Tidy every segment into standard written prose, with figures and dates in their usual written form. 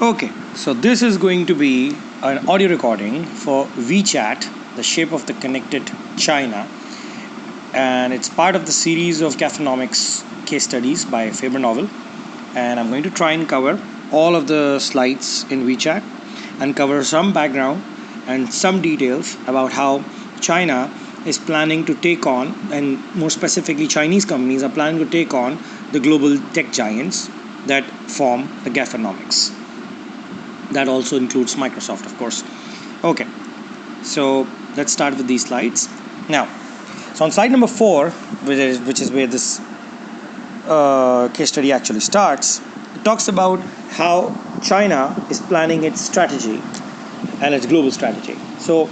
Okay, so this is going to be an audio recording for WeChat, the shape of the connected China, and it's part of the series of Gaffonomics case studies by FaberNovel. And I'm going to try and cover all of the slides in WeChat and cover some background and some details about how China is planning to take on, and more specifically, Chinese companies are planning to take on the global tech giants that form the Gaffonomics. That also includes Microsoft, of course. Okay, so let's start with these slides. Now, so on slide number 4, which is where this case study actually starts, it talks about how China is planning its strategy and its global strategy. So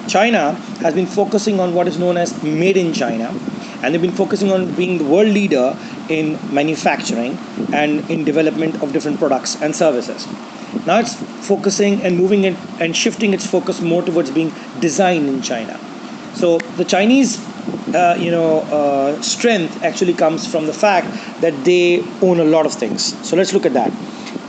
China has been focusing on what is known as made in China, and they've been focusing on being the world leader in manufacturing and in development of different products and services. Now it's focusing and moving it and shifting its focus more towards being designed in China. So the Chinese strength actually comes from the fact that they own a lot of things. So let's look at that.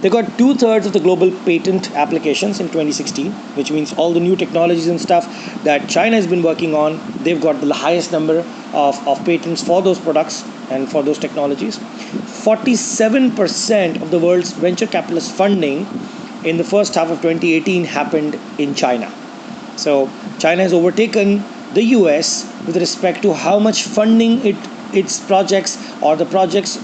They got 2/3 of the global patent applications in 2016, which means all the new technologies and stuff that China has been working on, they've got the highest number of patents for those products and for those technologies. 47% of the world's venture capitalist funding in the first half of 2018 happened in China. So China has overtaken the US with respect to how much funding its projects or the projects,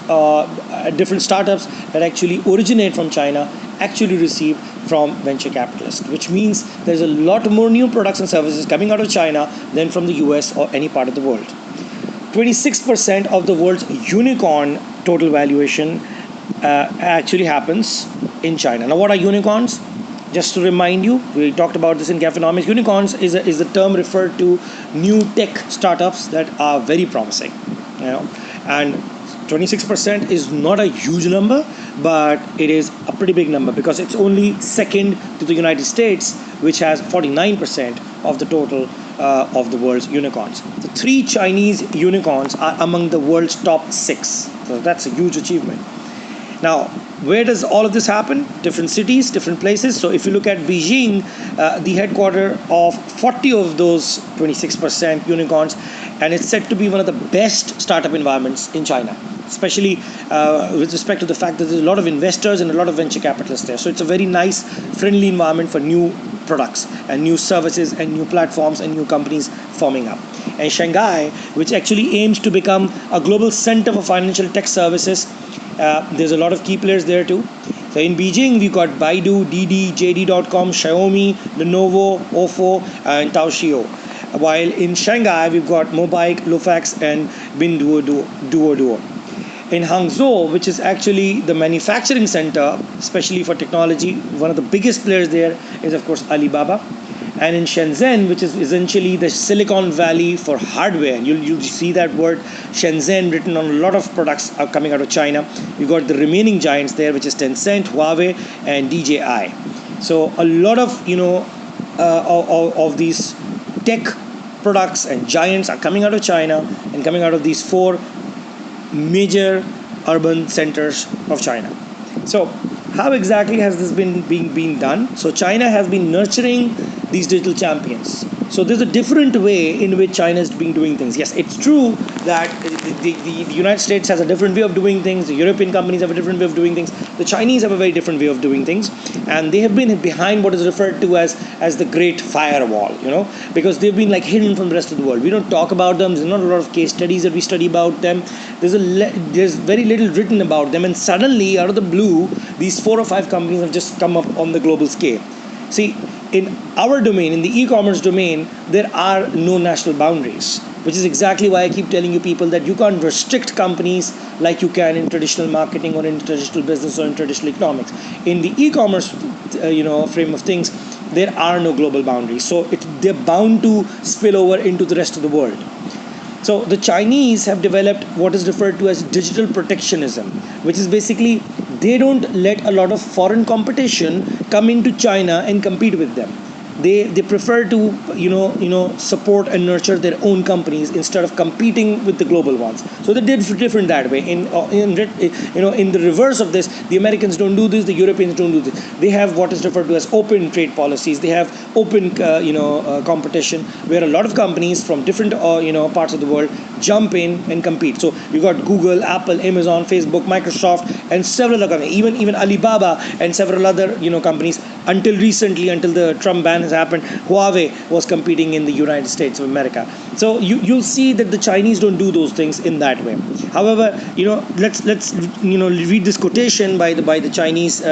different startups that actually originate from China actually receive from venture capitalists, which means there's a lot more new products and services coming out of China than from the US or any part of the world. 26% of the world's unicorn total valuation actually happens in China. Now, what are unicorns? Just to remind you, we talked about this in Gaffonomics. Unicorns is a term referred to new tech startups that are very promising. And 26% is not a huge number, but it is a pretty big number because it's only second to the United States, which has 49% of the total of the world's unicorns. The 3 Chinese unicorns are among the world's top 6. So that's a huge achievement. Now, where does all of this happen? Different cities, different places. So if you look at Beijing, the headquarters of 40 of those 26% unicorns, and it's said to be one of the best startup environments in China, especially with respect to the fact that there's a lot of investors and a lot of venture capitalists there. So it's a very nice, friendly environment for new products and new services and new platforms and new companies forming up. And Shanghai, which actually aims to become a global center for financial tech services, there's a lot of key players there too. So in Beijing, we've got Baidu, Didi, JD.com, Xiaomi, Lenovo, Oppo, and Taoxiu. While in Shanghai, we've got Mobike, Lufax, and Pinduoduo. In Hangzhou, which is actually the manufacturing center, especially for technology, one of the biggest players there is, of course, Alibaba. And in Shenzhen, which is essentially the Silicon Valley for hardware, you'll see that word Shenzhen written on a lot of products are coming out of China. You've got the remaining giants there, which is Tencent, Huawei, and DJI. So a lot of of these tech products and giants are coming out of China and coming out of these 4 major urban centers of China. So how exactly has this been being done? So China has been nurturing these digital champions. So there's a different way in which China is doing things. Yes, it's true that the United States has a different way of doing things. The European companies have a different way of doing things. The Chinese have a very different way of doing things. And they have been behind what is referred to as the Great Firewall, because they've been like hidden from the rest of the world. We don't talk about them. There's not a lot of case studies that we study about them. There's very little written about them. And suddenly, out of the blue, these 4 or 5 companies have just come up on the global scale. See, in our domain, in the e-commerce domain, there are no national boundaries, which is exactly why I keep telling you people that you can't restrict companies like you can in traditional marketing or in traditional business or in traditional economics. In the e-commerce, frame of things, there are no global boundaries. So they're bound to spill over into the rest of the world. So the Chinese have developed what is referred to as digital protectionism, which is basically they don't let a lot of foreign competition come into China and compete with them. They prefer to support and nurture their own companies instead of competing with the global ones. So they did different that way. In the reverse of this, the Americans don't do this, the Europeans don't do this. They have what is referred to as open trade policies. They have open competition, where a lot of companies from different parts of the world jump in and compete. So you got Google, Apple, Amazon, Facebook, Microsoft, and several other companies, even Alibaba and several other companies. Until recently, until the Trump ban has happened, Huawei was competing in the United States of America. So you'll see that the Chinese don't do those things in that way. However, let's read this quotation by the Chinese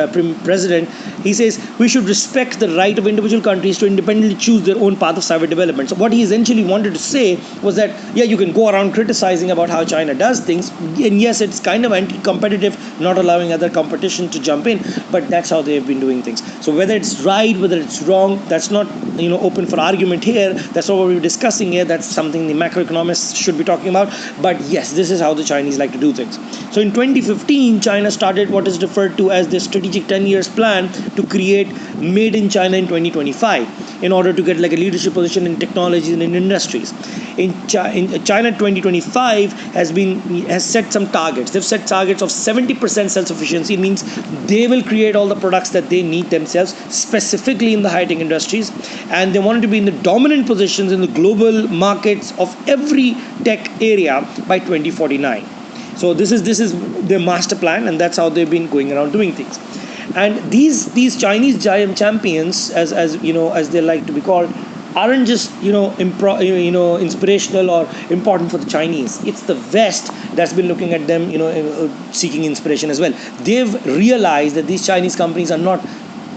president. He says we should respect the right of individual countries to independently choose their own path of cyber development. So what he essentially wanted to say was that, yeah, you can go around criticizing about how China does things, and yes, it's kind of anti-competitive, not allowing other competition to jump in, but that's how they've been doing things. So whether it's right, whether it's wrong, that's not open for argument here. That's not what we're discussing here. That's something the macroeconomists should be talking about. But yes, this is how the Chinese like to do things. So in 2015, China started what is referred to as the strategic 10 years plan to create Made in China in 2025 in order to get like a leadership position in technologies and in industries. In China 2025 has set some targets. They've set targets of 70% self-sufficiency. It means they will create all the products that they need themselves, specifically in the high-tech industries, and they wanted to be in the dominant positions in the global markets of every tech area by 2049. So this is their master plan, and that's how they've been going around doing things. And these Chinese giant champions, as they like to be called, aren't just inspirational or important for the Chinese. It's the West that's been looking at them, seeking inspiration as well. They've realized that these Chinese companies are not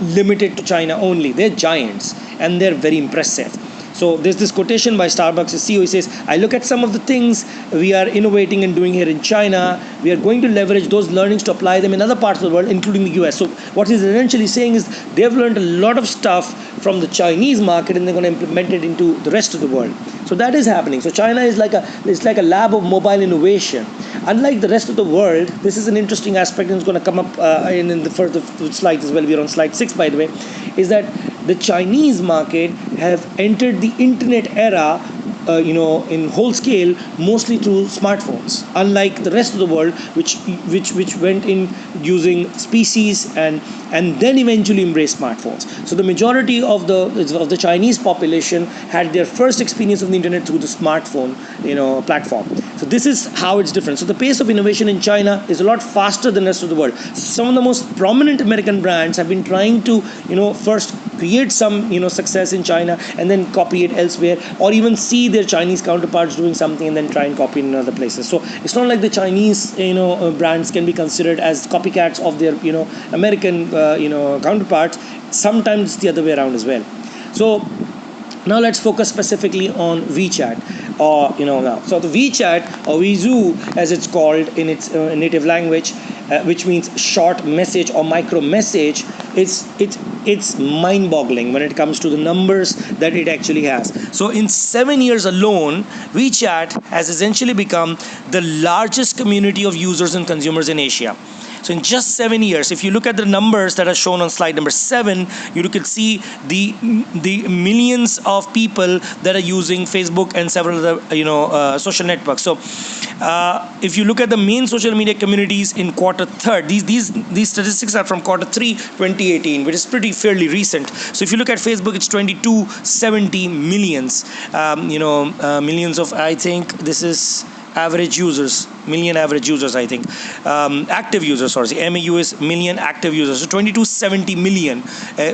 limited to China only. They're giants, and they're very impressive. So there's this quotation by Starbucks' CEO. He says, I look at some of the things we are innovating and doing here in China. We are going to leverage those learnings to apply them in other parts of the world, including the US. So what he's essentially saying is they've learned a lot of stuff from the Chinese market, and they're going to implement it into the rest of the world. So that is happening. So China is like a lab of mobile innovation. Unlike the rest of the world, this is an interesting aspect, and it's going to come up in the further slides as well. We're on slide 6, by the way, is that the Chinese market have entered the internet era in whole scale, mostly through smartphones, unlike the rest of the world, which went in using species and then eventually embraced smartphones. So the majority of the Chinese population had their first experience of the internet through the smartphone platform. So this is how it's different. So the pace of innovation in China is a lot faster than the rest of the world. Some of the most prominent American brands have been trying to first create some success in China and then copy it elsewhere, or even see their Chinese counterparts doing something and then try and copy it in other places. So it's not like the Chinese brands can be considered as copycats of their American counterparts. Sometimes it's the other way around as well. So now let's focus specifically on WeChat, now. So the WeChat, or Weizu as it's called in its native language, which means short message or micro message, it's mind-boggling when it comes to the numbers that it actually has. So in 7 years alone, WeChat has essentially become the largest community of users and consumers in Asia. So in just 7 years, if you look at the numbers that are shown on slide number 7, you can see the millions of people that are using Facebook and several other social networks. So if you look at the main social media communities in quarter third, these statistics are from quarter 3 2018, which is fairly recent. So if you look at Facebook, it's 2270 millions, millions of, I think this is average users, million average users, I think. Active users, MAU is million active users. So 2270 million,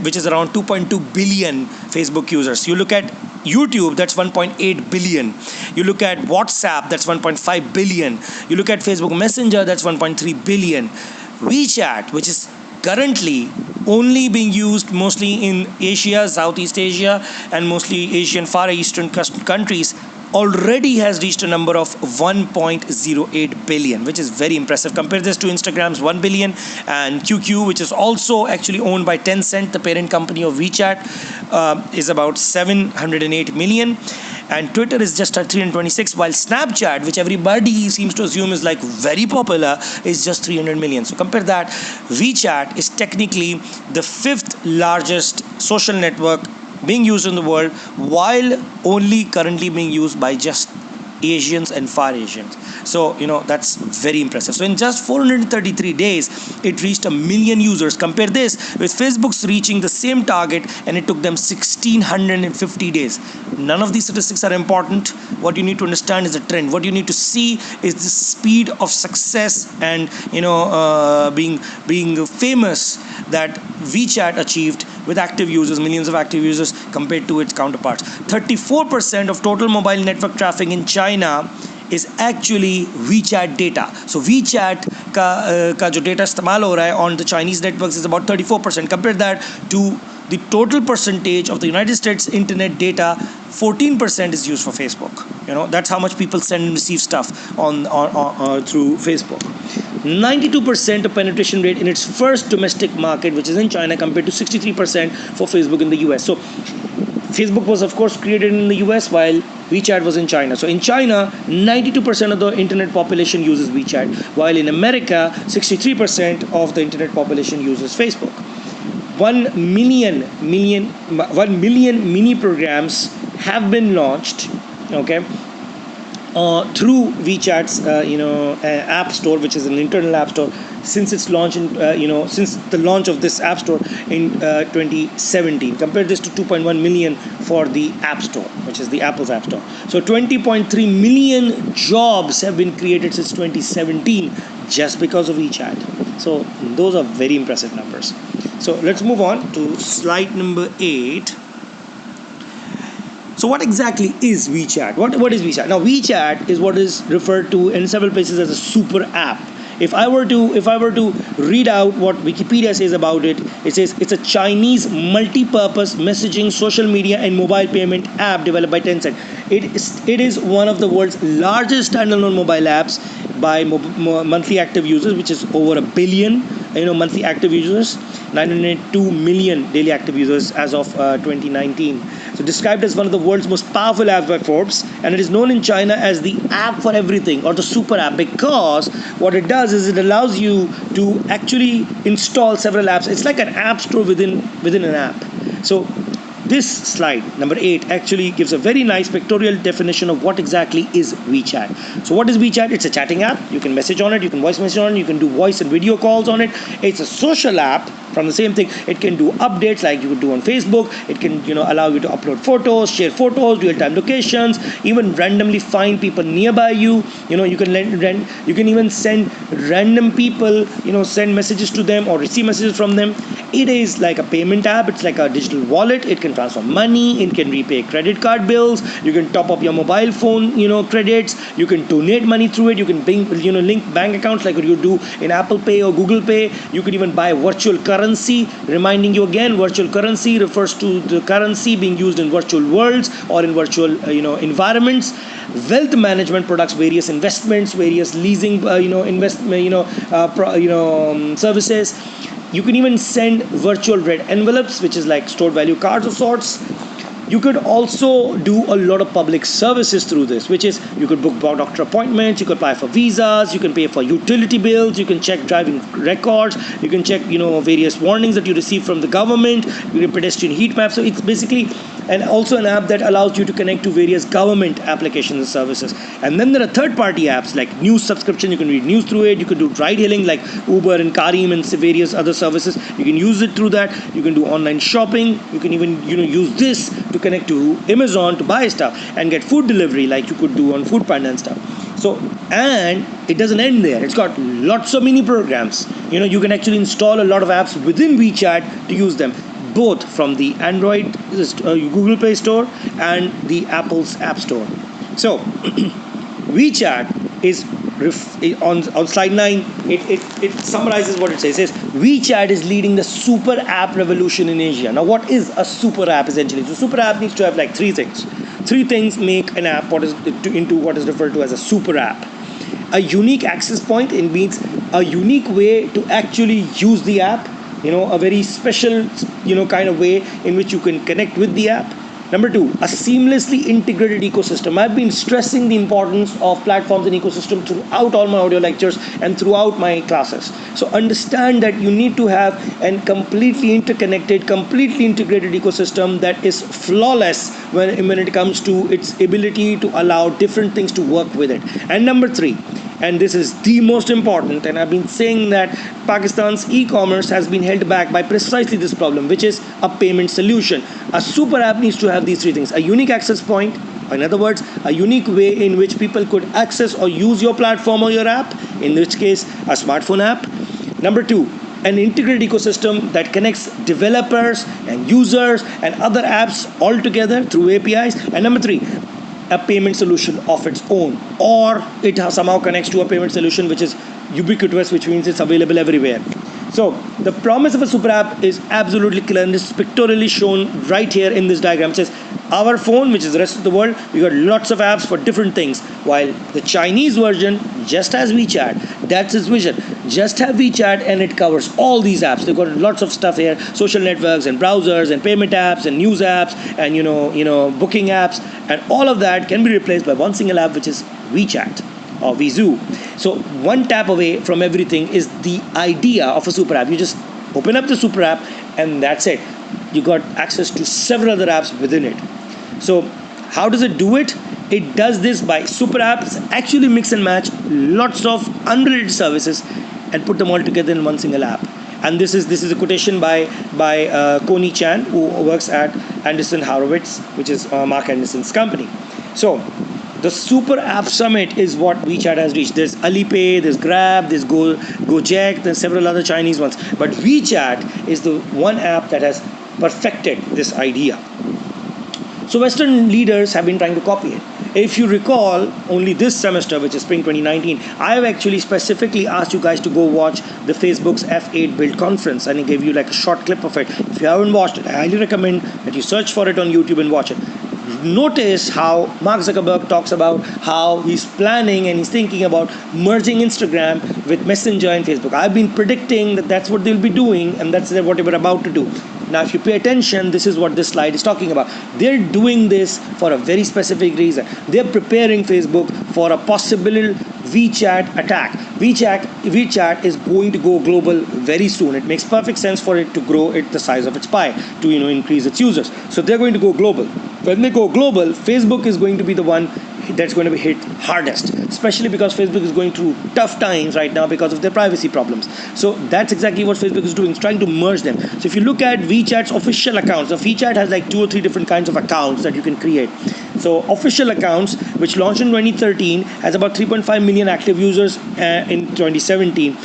which is around 2.2 billion Facebook users. You look at YouTube, that's 1.8 billion. You look at WhatsApp, that's 1.5 billion. You look at Facebook Messenger, that's 1.3 billion. WeChat, which is currently only being used mostly in Asia, Southeast Asia, and mostly Asian Far Eastern countries, already has reached a number of 1.08 billion, which is very impressive. Compare this to Instagram's 1 billion, and QQ, which is also actually owned by Tencent, the parent company of WeChat, is about 708 million, and Twitter is just at 326, while Snapchat, which everybody seems to assume is like very popular, is just 300 million. So compare that. WeChat is technically the 5th largest social network being used in the world, while only currently being used by just Asians and Far Asians. So that's very impressive. So in just 433 days, it reached 1 million users. Compare this with Facebook's reaching the same target, and it took them 1650 days. None of these statistics are important. What you need to understand is a trend. What you need to see is the speed of success and being famous that WeChat achieved with active users, millions of active users, compared to its counterparts. 34% of total mobile network traffic in China is actually WeChat data. So WeChat का जो data इस्तेमाल हो रहा है on the Chinese networks is about 34%. Compare that to the total percentage of the United States internet data. 14% is used for Facebook. That's how much people send and receive stuff on through Facebook. 92% of penetration rate in its first domestic market, which is in China, compared to 63% for Facebook in the US. So Facebook was, of course, created in the US, while WeChat was in China. So in China, 92% of the internet population uses WeChat, while in America, 63% of the internet population uses Facebook. 1 million mini programs have been launched, okay, through WeChat's app store, which is an internal app store, since its launch in since the launch of this app store in 2017. Compare this to 2.1 million for the App Store, which is the Apple's App Store. So 20.3 million jobs have been created since 2017 just because of WeChat. So those are very impressive numbers. So let's move on to slide number 8. So what exactly is WeChat? What is WeChat? Now WeChat is what is referred to in several places as a super app. If I were to read out what Wikipedia says about it, it says it's a Chinese multi-purpose messaging, social media, and mobile payment app developed by Tencent. It is one of the world's largest standalone mobile apps by monthly active users, which is over 1 billion monthly active users, 902 million daily active users as of 2019. So described as one of the world's most powerful apps by Forbes, and it is known in China as the app for everything, or the super app, because what it does is it allows you to actually install several apps. It's like an app store within an app. So this slide, number 8, actually gives a very nice pictorial definition of what exactly is WeChat. So what is WeChat? It's a chatting app. You can message on it, you can voice message on it, you can do voice and video calls on it. It's a social app from the same thing. It can do updates like you would do on Facebook. It can allow you to upload photos, share photos, real-time locations, even randomly find people nearby you. You can even send random people, send messages to them or receive messages from them. It is like a payment app. It's like a digital wallet. It can transfer money. It can repay credit card bills. You can top up your mobile phone, credits. You can donate money through it. You can link bank accounts like what you do in Apple Pay or Google Pay. You can even buy virtual currency. Reminding you again, virtual currency refers to the currency being used in virtual worlds or in virtual environments. Wealth management products, various investments, various leasing services. You can even send virtual red envelopes, which is like stored value cards of sorts. You could also do a lot of public services through this, which is you could book doctor appointments, you could apply for visas, you can pay for utility bills, you can check driving records, you can check various warnings that you receive from the government, you can pedestrian heat maps. So it's basically also an app that allows you to connect to various government applications and services. And then there are third-party apps like news subscription. You can read news through it. You can do ride-hailing like Uber and Karim and various other services. You can use it through that. You can do online shopping. You can even use this to connect to Amazon to buy stuff and get food delivery like you could do on Foodpanda and stuff. So, and it doesn't end there. It's got lots of mini programs. You can actually install a lot of apps within WeChat to use them, both from the Android Google Play Store and the Apple's App Store. So WeChat is on slide 9. It summarizes what it says. It says WeChat is leading the super app revolution in Asia. Now, what is a super app essentially? So, super app needs to have like 3 things. 3 things make an app into what is referred to as a super app. A unique access point. It means a unique way to actually use the app. A very special kind of way in which you can connect with the app. Number two, a seamlessly integrated ecosystem. I've been stressing the importance of platforms and ecosystem throughout all my audio lectures and throughout my classes. So understand that you need to have a completely interconnected, completely integrated ecosystem that is flawless when it comes to its ability to allow different things to work with it. And number three, and this is the most important, and I've been saying that Pakistan's e-commerce has been held back by precisely this problem, which is a payment solution. A super app needs to have these three things: a unique access point, in other words, a unique way in which people could access or use your platform or your app, in which case a smartphone app. Number two, an integrated ecosystem that connects developers and users and other apps all together through APIs. And number three, a payment solution of its own, or it somehow connects to a payment solution which is ubiquitous, which means it's available everywhere. So the promise of a super app is absolutely clear and is pictorially shown right here in this diagram. It says our phone, which is the rest of the world, we got lots of apps for different things, while the Chinese version just has WeChat. That's its vision. Just have WeChat and it covers all these apps. They've got lots of stuff here: social networks and browsers and payment apps and news apps and booking apps, and all of that can be replaced by one single app, which is WeChat or Vizu. So one tap away from everything is the idea of a super app. You just open up the super app and that's it. You got access to several other apps within it. So how does it do it? It does this by super apps actually mix and match lots of unrelated services and put them all together in one single app. And this is a quotation by Connie Chan, who works at Anderson Horowitz, which is Mark Anderson's company. So the Super App Summit is what WeChat has reached. There's Alipay, there's Grab, there's Gojek, there's several other Chinese ones. But WeChat is the one app that has perfected this idea. So Western leaders have been trying to copy it. If you recall, only this semester, which is spring 2019, I have actually specifically asked you guys to go watch the Facebook's F8 Build conference, and I gave you like a short clip of it. If you haven't watched it, I highly recommend that you search for it on YouTube and watch it. Notice how Mark Zuckerberg talks about how he's planning and he's thinking about merging Instagram with Messenger and Facebook. I've been predicting that that's what they'll be doing, and that's what they were about to do. Now, if you pay attention, this is what this slide is talking about. They're doing this for a very specific reason. They're preparing Facebook for a possible WeChat attack. WeChat is going to go global very soon. It makes perfect sense for it to grow it the size of its pie to increase its users. So they're going to go global. When they go global, Facebook is going to be the one that's going to be hit hardest, especially because Facebook is going through tough times right now because of their privacy problems. So that's exactly what Facebook is doing. It's trying to merge them. So if you look at WeChat's official accounts, so WeChat has like 2 or 3 different kinds of accounts that you can create. So official accounts, which launched in 2013, has about 3.5 million active users in 2017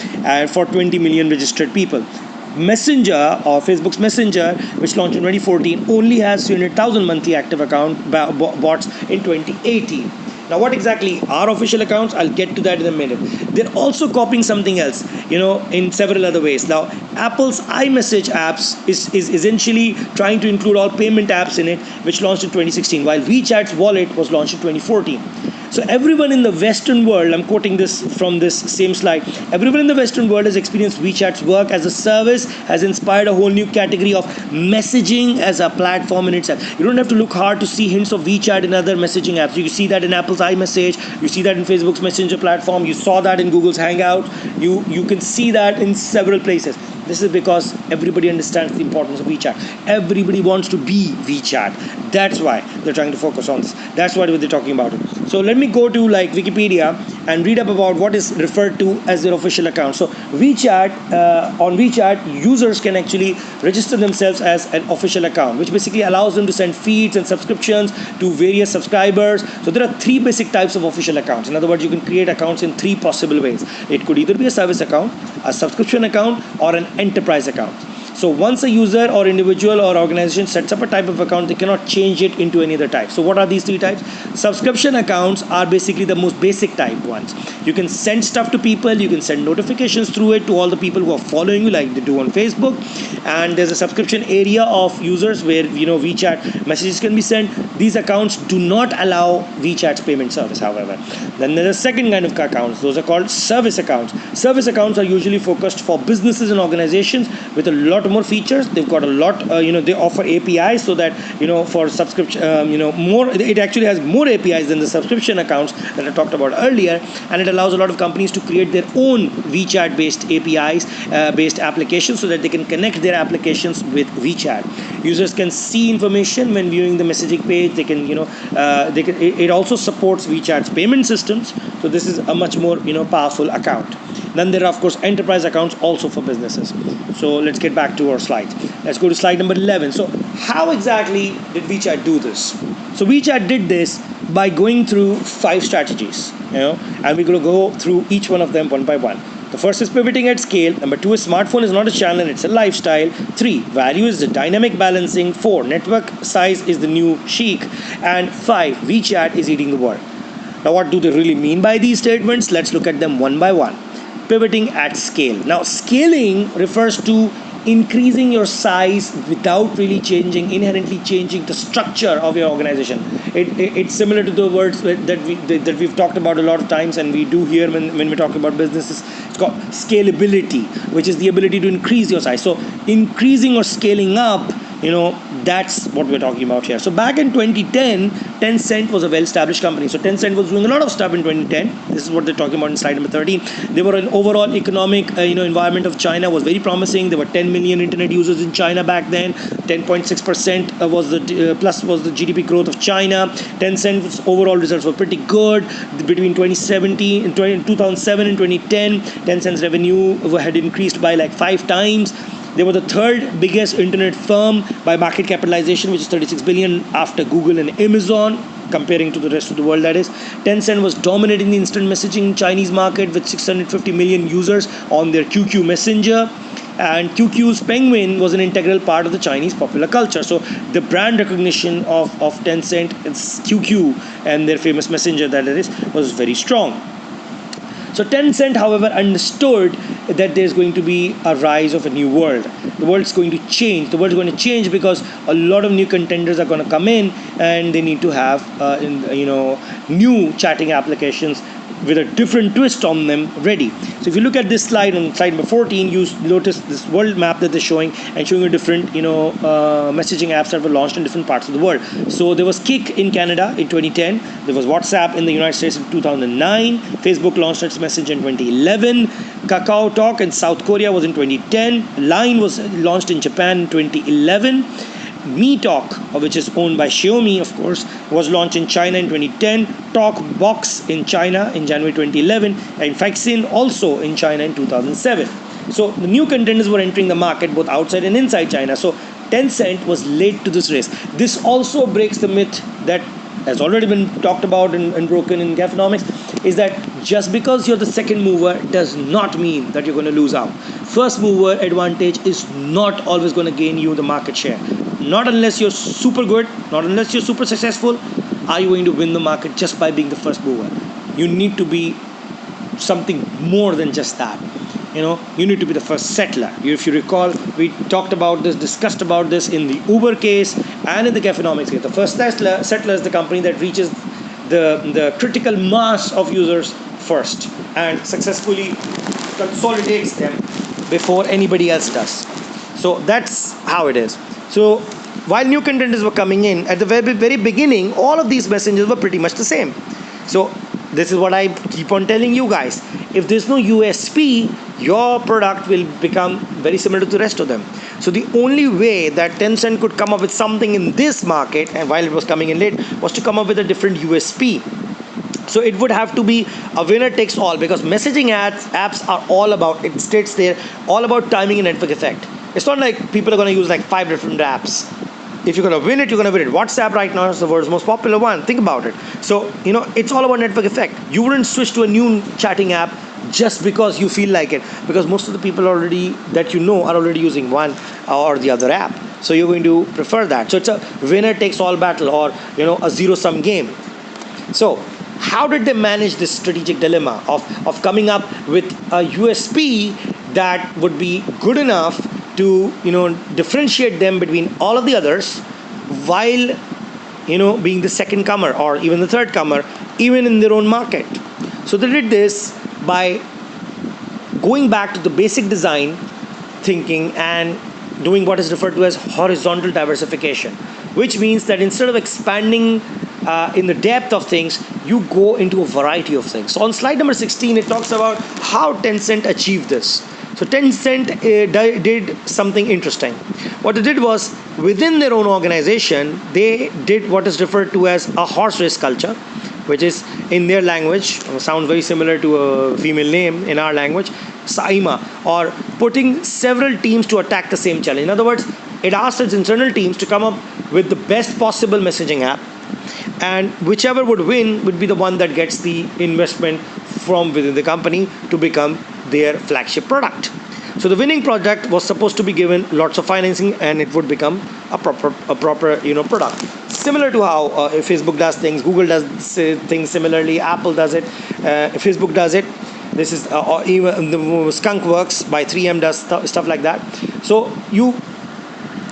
for 20 million registered people. Messenger, or Facebook's Messenger, which launched in 2014, only has 300,000 monthly active bots in 2018. Now, what exactly are official accounts? I'll get to that in a minute. They're also copying something else, in several other ways. Now, Apple's iMessage apps is essentially trying to include all payment apps in it, which launched in 2016, while WeChat's wallet was launched in 2014. So everyone in the Western world, I'm quoting this from this same slide, everyone in the Western world has experienced WeChat's work as a service, has inspired a whole new category of messaging as a platform in itself. You don't have to look hard to see hints of WeChat in other messaging apps. You see that in Apple's iMessage, you see that in Facebook's Messenger platform, you saw that in Google's Hangout, you can see that in several places. This is because everybody understands the importance of WeChat. Everybody wants to be WeChat. That's why they're trying to focus on this. That's why they're talking about it. So let me go to Wikipedia and read up about what is referred to as their official account. So WeChat, on WeChat, users can actually register themselves as an official account, which basically allows them to send feeds and subscriptions to various subscribers. So there are 3 basic types of official accounts. In other words, you can create accounts in 3 possible ways. It could either be a service account, a subscription account, or an enterprise account. So once a user or individual or organization sets up a type of account, they cannot change it into any other type. So what are these 3 types? Subscription accounts are basically the most basic type ones. You can send stuff to people, you can send notifications through it to all the people who are following you like they do on Facebook. And there's a subscription area of users where WeChat messages can be sent. These accounts do not allow WeChat's payment service, however. Then there's a second kind of accounts. Those are called service accounts. Service accounts are usually focused for businesses and organizations with a lot lot more features. They've got a lot, they offer APIs so that, for subscription, more, it actually has more APIs than the subscription accounts that I talked about earlier, and it allows a lot of companies to create their own WeChat based APIs based applications so that they can connect their applications with WeChat. Users can see information when viewing the messaging page. They can, it also supports WeChat's payment systems. So this is a much more, powerful account. Then there are, of course, enterprise accounts also for businesses. So let's get back to our slides. Let's go to slide number 11. So how exactly did WeChat do this? So WeChat did this by going through 5 strategies, and we're going to go through each one of them one by one. The first is pivoting at scale. Number 2 is smartphone is not a channel, it's a lifestyle. 3, value is the dynamic balancing. 4, network size is the new Shaikh. And 5, WeChat is eating the world. Now, what do they really mean by these statements? Let's look at them one by one. Pivoting at scale. Now, scaling refers to increasing your size without really inherently changing the structure of your organization. It's similar to the words that we've talked about a lot of times, and we do here when we talk about businesses. It's called scalability, which is the ability to increase your size. So increasing or scaling up, that's what we're talking about here. So back in 2010, Tencent was a well-established company. So Tencent was doing a lot of stuff in 2010. This is what they're talking about in slide number 13. They were an overall economic, environment of China was very promising. There were 10 million internet users in China back then. 10.6% was the plus was the GDP growth of China. Tencent's overall results were pretty good. Between 2007 and 2010, Tencent's revenue had increased by like 5 times. They were the 3rd biggest internet firm by market capitalization, which is 36 billion after Google and Amazon, comparing to the rest of the world, that is. Tencent was dominating the instant messaging Chinese market with 650 million users on their QQ messenger. And QQ's Penguin was an integral part of the Chinese popular culture. So the brand recognition of Tencent, it's QQ and their famous messenger, that is, was very strong. So Tencent, however, understood that there's going to be a rise of a new world. The world's going to change. The world's going to change because a lot of new contenders are going to come in, and they need to have, new chatting applications with a different twist on them ready. So if you look at this slide, on slide number 14, you notice this world map that they're showing, and showing you different, messaging apps that were launched in different parts of the world. So there was Kik in Canada in 2010. There was WhatsApp in the United States in 2009. Facebook launched its message in 2011. Kakao Talk in South Korea was in 2010. Line was launched in Japan in 2011. Mi Talk, which is owned by Xiaomi, of course, was launched in China in 2010. Talkbox in China in January 2011, and Faxin also in China in 2007. So the new contenders were entering the market both outside and inside China. So Tencent was late to this race. This also breaks the myth that has already been talked about and broken in Gafanomics, is that just because you're the second mover does not mean that you're going to lose out. First mover advantage is not always going to gain you the market share. Not unless you're super good, not unless you're super successful, are you going to win the market just by being the first mover. You need to be something more than just that. You need to be the first settler. If you recall, we discussed about this in the Uber case and in the Gafanomics case. The first settler is the company that reaches the critical mass of users first and successfully consolidates them before anybody else does. So that's how it is. So while new contenders were coming in, at the very, very beginning, all of these messengers were pretty much the same. So this is what I keep on telling you guys. If there's no USP, your product will become very similar to the rest of them. So the only way that Tencent could come up with something in this market, and while it was coming in late, was to come up with a different USP. So it would have to be a winner takes all, because messaging apps are all about, it states there, all about timing and network effect. It's not like people are going to use like 5 different apps. If you're going to win it, you're going to win it. WhatsApp right now is the world's most popular one. Think about it. So, it's all about network effect. You wouldn't switch to a new chatting app just because you feel like it, because most of the people are already using one or the other app. So you're going to prefer that. So it's a winner takes all battle, or, a zero-sum game. So how did they manage this strategic dilemma of coming up with a USP that would be good enough to differentiate them between all of the others, while being the second comer or even the third comer, even in their own market? So they did this by going back to the basic design thinking and doing what is referred to as horizontal diversification, which means that instead of expanding in the depth of things, you go into a variety of things. So on slide number 16, it talks about how Tencent achieved this. So Tencent did something interesting. What they did was, within their own organization, they did what is referred to as a horse race culture, which is in their language, sounds very similar to a female name in our language, Saima, or putting several teams to attack the same challenge. In other words, it asked its internal teams to come up with the best possible messaging app, and whichever would win would be the one that gets the investment from within the company to become their flagship product. So the winning product was supposed to be given lots of financing, and it would become a proper product. Similar to how Facebook does things, Google does things similarly, Apple does it, Facebook does it. This is even the Skunk Works by 3M does stuff like that. So you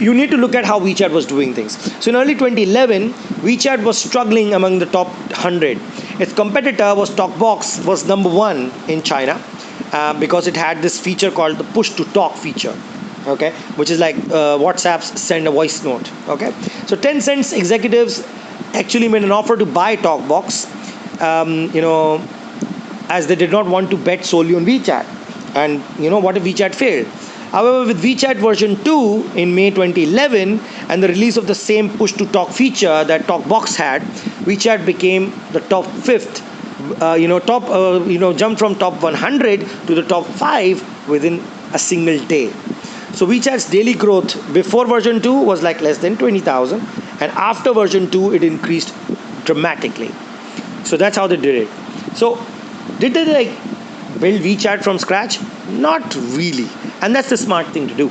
need to look at how WeChat was doing things. So in early 2011, WeChat was struggling among the top 100. Its competitor was TalkBox, was number one in China, because it had this feature called the push to talk feature, okay, which is like WhatsApp's send a voice note, okay. So Tencent's executives actually made an offer to buy TalkBox, as they did not want to bet solely on WeChat. And what if WeChat failed? However, with WeChat version 2 in May 2011 and the release of the same push to talk feature that TalkBox had, WeChat became the top 5th. Jumped from top 100 to the top 5 within a single day. So WeChat's daily growth before version 2 was like less than 20,000, and after version 2 it increased dramatically. So that's how they did it. So did they build WeChat from scratch? Not really. And that's the smart thing to do.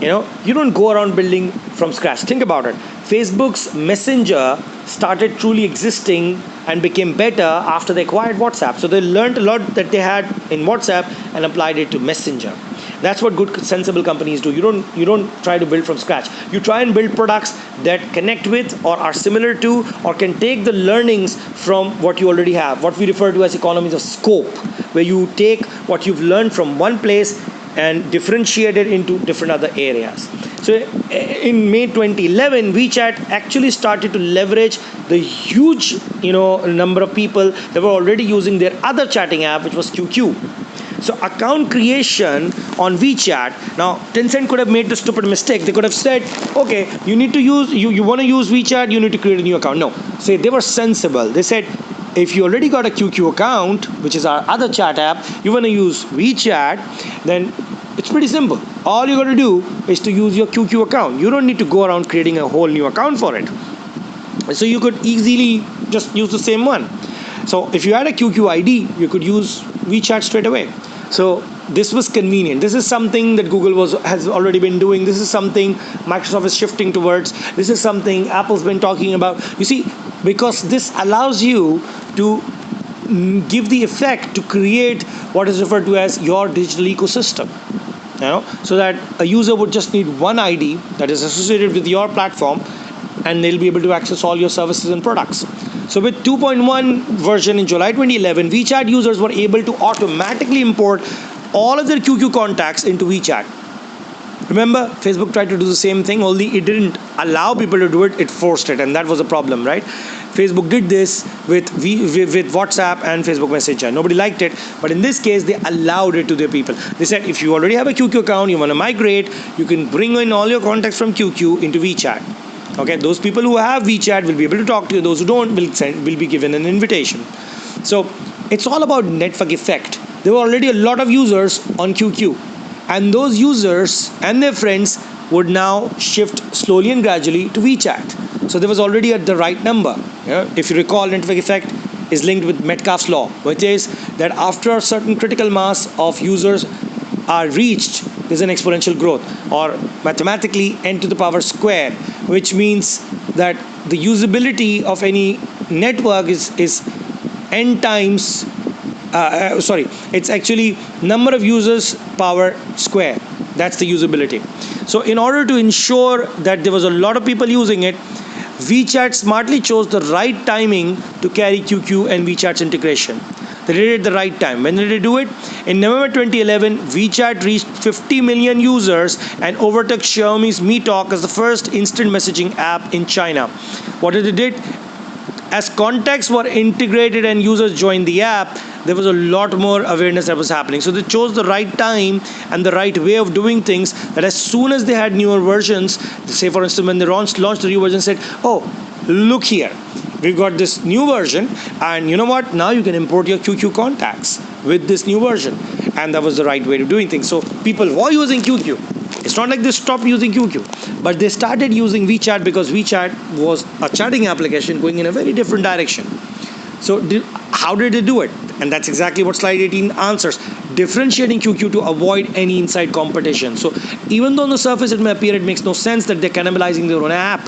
You don't go around building from scratch. Think about it. Facebook's Messenger started truly existing and became better after they acquired WhatsApp. So they learned a lot that they had in WhatsApp and applied it to Messenger. That's what good, sensible companies do. You don't try to build from scratch. You try and build products that connect with or are similar to or can take the learnings from what you already have. What we refer to as economies of scope, where you take what you've learned from one place and differentiate it into different other areas. So in May 2011, WeChat actually started to leverage the huge number of people that were already using their other chatting app, which was QQ. So account creation on WeChat, now Tencent could have made the stupid mistake. They could have said, okay, you need to use, you want to use WeChat, you need to create a new account. No, say they were sensible. They said, if you already got a QQ account, which is our other chat app, you want to use WeChat, then it's pretty simple. All you got to do is to use your QQ account. You don't need to go around creating a whole new account for it. So you could easily just use the same one. So if you had a QQ ID, you could use WeChat straight away. So this was convenient. This is something that Google has already been doing. This is something Microsoft is shifting towards. This is something Apple's been talking about. You see, because this allows you to give the effect to create what is referred to as your digital ecosystem. So that a user would just need one ID that is associated with your platform, and they'll be able to access all your services and products. So with 2.1 version in July 2011, WeChat users were able to automatically import all of their QQ contacts into WeChat. Remember, Facebook tried to do the same thing, only it didn't allow people to do it, it forced it, and that was a problem, right? Facebook did this with WhatsApp and Facebook Messenger. Nobody liked it, but in this case, they allowed it to their people. They said, if you already have a QQ account, you want to migrate, you can bring in all your contacts from QQ into WeChat. Okay, those people who have WeChat will be able to talk to you. Those who don't will be given an invitation. So it's all about network effect. There were already a lot of users on QQ, and those users and their friends would now shift slowly and gradually to WeChat. So there was already at the right number. If you recall, network effect is linked with Metcalfe's law, which is that after a certain critical mass of users are reached, there's an exponential growth, or mathematically n to the power square, which means that the usability of any network is n times, it's actually number of users power square. That's the usability. So in order to ensure that there was a lot of people using it, WeChat smartly chose the right timing to carry QQ and WeChat's integration. They did it at the right time. When did they do it? In November 2011, WeChat reached 50 million users and overtook Xiaomi's Mi Talk as the first instant messaging app in China. What did it did? As contacts were integrated and users joined the app, there was a lot more awareness that was happening. So they chose the right time and the right way of doing things, that as soon as they had newer versions, say for instance when they launched the new version, said, oh, look here, we've got this new version, and you know what, now you can import your QQ contacts with this new version. And that was the right way of doing things. So people were using QQ. It's not like they stopped using QQ, but they started using WeChat because WeChat was a chatting application going in a very different direction. So how did they do it? And that's exactly what slide 18 answers. Differentiating QQ to avoid any inside competition. So even though on the surface it may appear it makes no sense that they're cannibalizing their own app,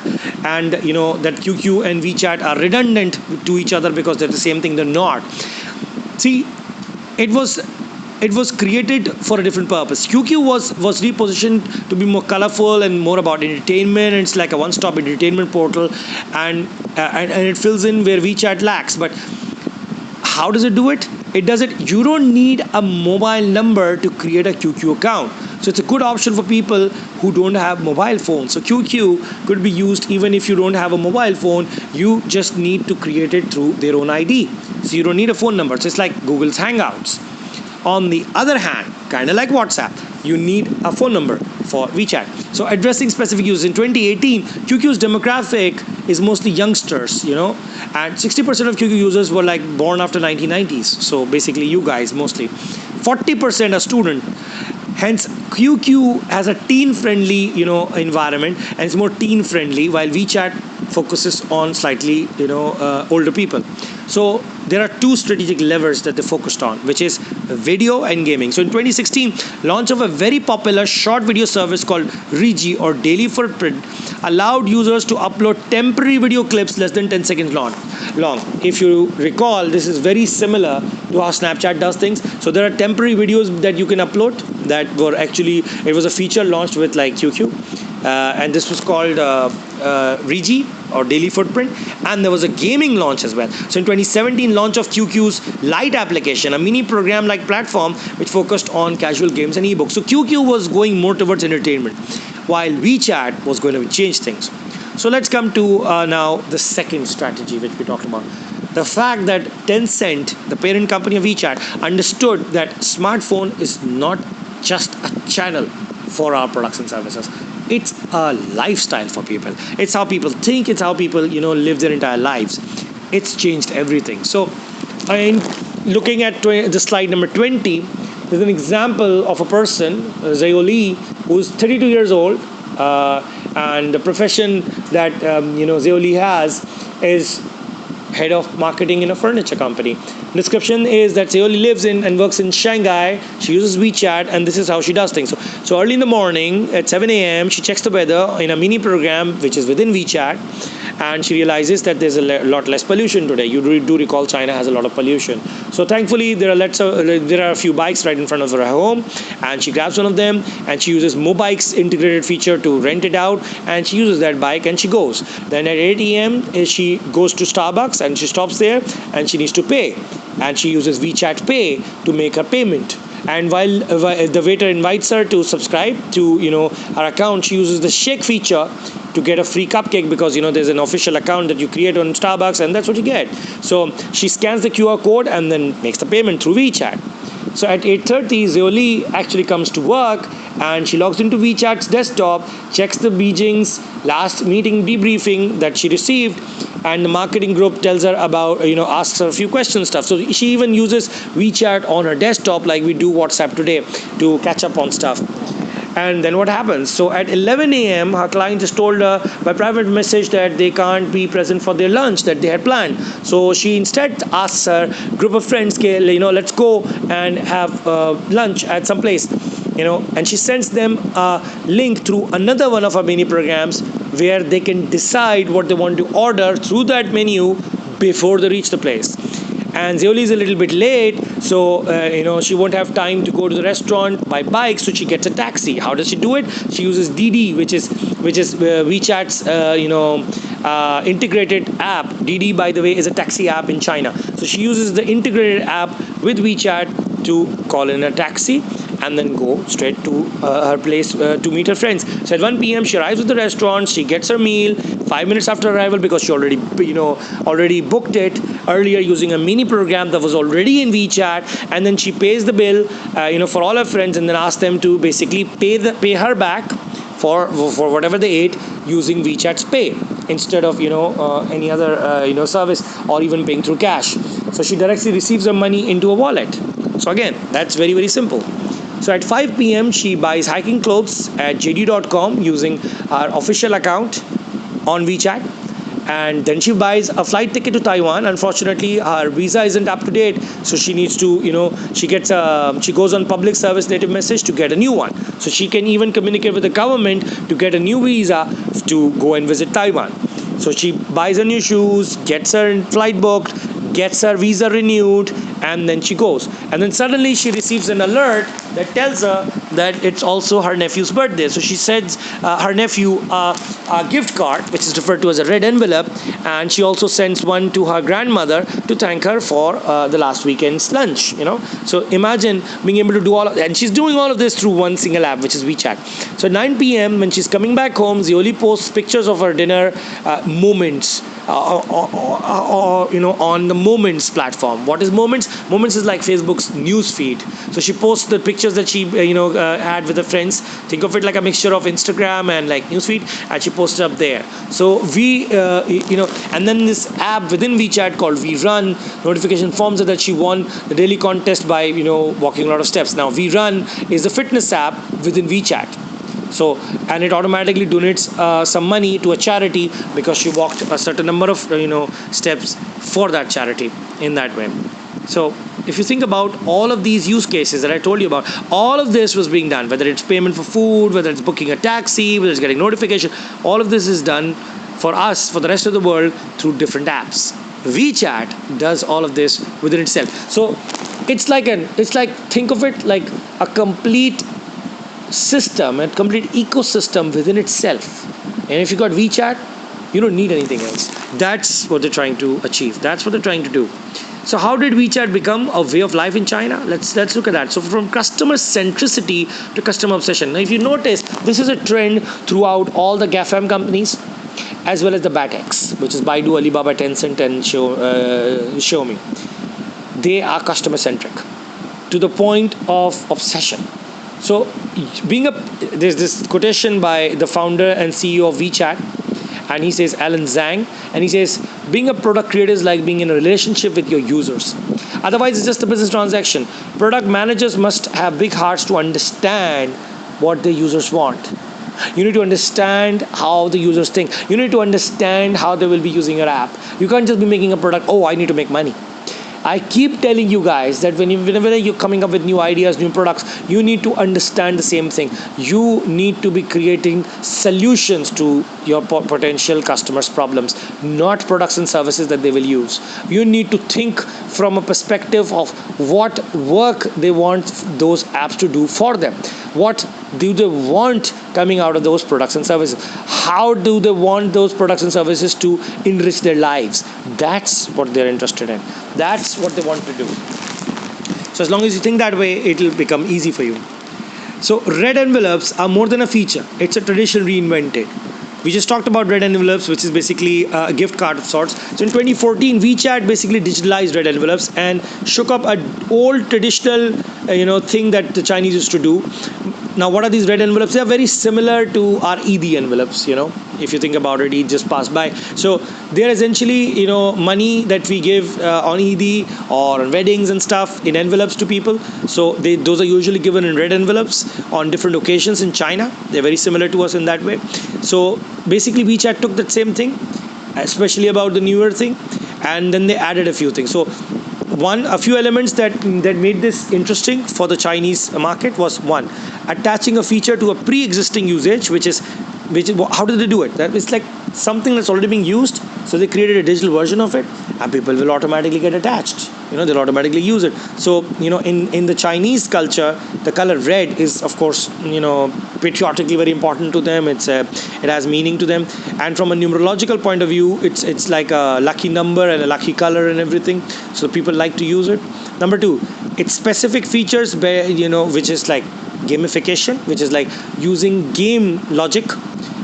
and that QQ and WeChat are redundant to each other because they're the same thing, they're not. See, it was created for a different purpose. QQ was repositioned to be more colorful and more about entertainment. It's like a one-stop entertainment portal, and it fills in where WeChat lacks. But how does it do it? It does it. You don't need a mobile number to create a QQ account. So it's a good option for people who don't have mobile phones. So QQ could be used even if you don't have a mobile phone. You just need to create it through their own ID. So you don't need a phone number. So it's like Google's Hangouts. On the other hand, kind of like WhatsApp, you need a phone number for WeChat. So addressing specific users. In 2018, QQ's demographic is mostly youngsters, and 60% of QQ users were like born after 1990s. So basically you guys mostly. 40% are student. Hence, QQ has a teen-friendly, environment, and it's more teen-friendly, while WeChat focuses on slightly, older people. So there are two strategic levers that they focused on, which is video and gaming. So in 2016, launch of a very popular short video service called Regi, or Daily Footprint, allowed users to upload temporary video clips less than 10 seconds long. If you recall, this is very similar to how Snapchat does things. So there are temporary videos that you can upload that were actually, it was a feature launched with like QQ. And this was called Regi, or Daily Footprint, and there was a gaming launch as well. So in 2017, launch of QQ's Lite application, a mini program-like platform which focused on casual games and ebooks. So QQ was going more towards entertainment, while WeChat was going to change things. So let's come to now the second strategy which we talked about. The fact that Tencent, the parent company of WeChat, understood that smartphone is not just a channel for our products and services. It's a lifestyle for people. It's how people think. It's how people, live their entire lives. It's changed everything. So, looking at the slide number 20, there's an example of a person, Zhao Li, who's 32 years old, and the profession that Zhao Li has is head of marketing in a furniture company. Description is that Zhao Li lives in and works in Shanghai. She uses WeChat, and this is how she does things. So early in the morning at 7 a.m., she checks the weather in a mini program which is within WeChat, and she realizes that there's a lot less pollution today. You do recall China has a lot of pollution. So thankfully, there are a few bikes right in front of her home, and she grabs one of them, and she uses Mobike's integrated feature to rent it out, and she uses that bike and she goes. Then at 8 a.m., she goes to Starbucks, and she stops there, and she needs to pay, and she uses WeChat Pay to make her payment. And while the waiter invites her to subscribe to her account, she uses the Shaikh feature to get a free cupcake, because there's an official account that you create on Starbucks, and that's what you get. So she scans the QR code and then makes the payment through WeChat. So at 8:30, Zhao Li actually comes to work, and she logs into WeChat's desktop, checks the Beijing's last meeting debriefing that she received, and the marketing group tells her about, asks her a few questions stuff. So she even uses WeChat on her desktop like we do WhatsApp today to catch up on stuff. And then what happens? So at 11 a.m., her client has told her by private message that they can't be present for their lunch that they had planned. So she instead asks her group of friends, let's go and have lunch at some place. And she sends them a link through another one of our mini programs where they can decide what they want to order through that menu before they reach the place. And Zhao Li is a little bit late, so she won't have time to go to the restaurant by bike, so she gets a taxi. How does she do it? She uses Didi, which is WeChat's integrated app. Didi, by the way, is a taxi app in China. So she uses the integrated app with WeChat to call in a taxi and then go straight to her place to meet her friends. So at 1 p.m. she arrives at the restaurant, she gets her meal. 5 minutes after arrival, because she already booked it earlier using a mini program that was already in WeChat, and then she pays the bill for all her friends, and then asks them to basically pay her back for whatever they ate using WeChat's Pay instead of any other service, or even paying through cash. So she directly receives her money into a wallet. So again, that's very, very simple. So at 5 p.m. she buys hiking clothes at JD.com using her official account on WeChat, and then she buys a flight ticket to Taiwan. Unfortunately, her visa isn't up to date, so she needs to, she goes on public service native message to get a new one. So she can even communicate with the government to get a new visa to go and visit Taiwan. So she buys her new shoes, gets her flight booked, gets her visa renewed, and then she goes. And then suddenly she receives an alert that tells her that it's also her nephew's birthday. So she sends her nephew a gift card, which is referred to as a red envelope, and she also sends one to her grandmother to thank her for the last weekend's lunch. So imagine being able to do all of that, and she's doing all of this through one single app, which is WeChat. So at 9 p.m. when she's coming back home, Zioli posts pictures of her dinner moments on the Moments platform. What is Moments? Moments is like Facebook's news feed. So she posts the pictures that she had with her friends. Think of it like a mixture of Instagram and like newsfeed, and she posts it up there. So and then this app within WeChat called We Run notification informs her that she won the daily contest by walking a lot of steps. Now We Run is the fitness app within WeChat. So, and it automatically donates some money to a charity because she walked a certain number of steps for that charity in that way. So if you think about all of these use cases that I told you about, all of this was being done, whether it's payment for food, whether it's booking a taxi, whether it's getting notification, all of this is done for us, for the rest of the world, through different apps. WeChat does all of this within itself. So it's like think of it like a complete system, a complete ecosystem within itself. And if you got WeChat, you don't need anything else. That's what they're trying to achieve. That's what they're trying to do. So how did WeChat become a way of life in China? Let's look at that. So from customer centricity to customer obsession. Now if you notice, this is a trend throughout all the GAFAM companies, as well as the BATX, which is Baidu, Alibaba, Tencent, and Xiaomi. They are customer centric to the point of obsession. So there's this quotation by the founder and CEO of WeChat, and he says, Alan Zhang, and he says, being a product creator is like being in a relationship with your users. Otherwise, it's just a business transaction. Product managers must have big hearts to understand what the users want. You need to understand how the users think. You need to understand how they will be using your app. You can't just be making a product, I need to make money. I keep telling you guys that whenever you're coming up with new ideas, new products, you need to understand the same thing. You need to be creating solutions to your potential customers' problems, not products and services that they will use. You need to think from a perspective of what work they want those apps to do for them. What do they want coming out of those products and services? How do they want those products and services to enrich their lives? That's what they're interested in. That's what they want to do. So as long as you think that way, it'll become easy for you. So red envelopes are more than a feature. It's a tradition reinvented. We just talked about red envelopes, which is basically a gift card of sorts. So in 2014, WeChat basically digitalized red envelopes and shook up an old traditional, thing that the Chinese used to do. Now, what are these red envelopes? They are very similar to our Eid envelopes. If you think about it, Eid just passed by. So they're essentially, money that we give on Eid or on weddings and stuff in envelopes to people. So those are usually given in red envelopes on different occasions in China. They're very similar to us in that way. So basically, WeChat took that same thing, especially about the New Year thing, and then they added a few things. So a few elements that made this interesting for the Chinese market was, one, attaching a feature to a pre-existing usage, which is how did they do it? That it's like something that's already being used, so they created a digital version of it, and people will automatically get attached. they'll automatically use it. So in the Chinese culture, the color red is, of course, patriotically very important to them. It has meaning to them, and from a numerological point of view, it's like a lucky number and a lucky color and everything. So people like to use it. Number two, its specific features, which is like gamification, which is like using game logic,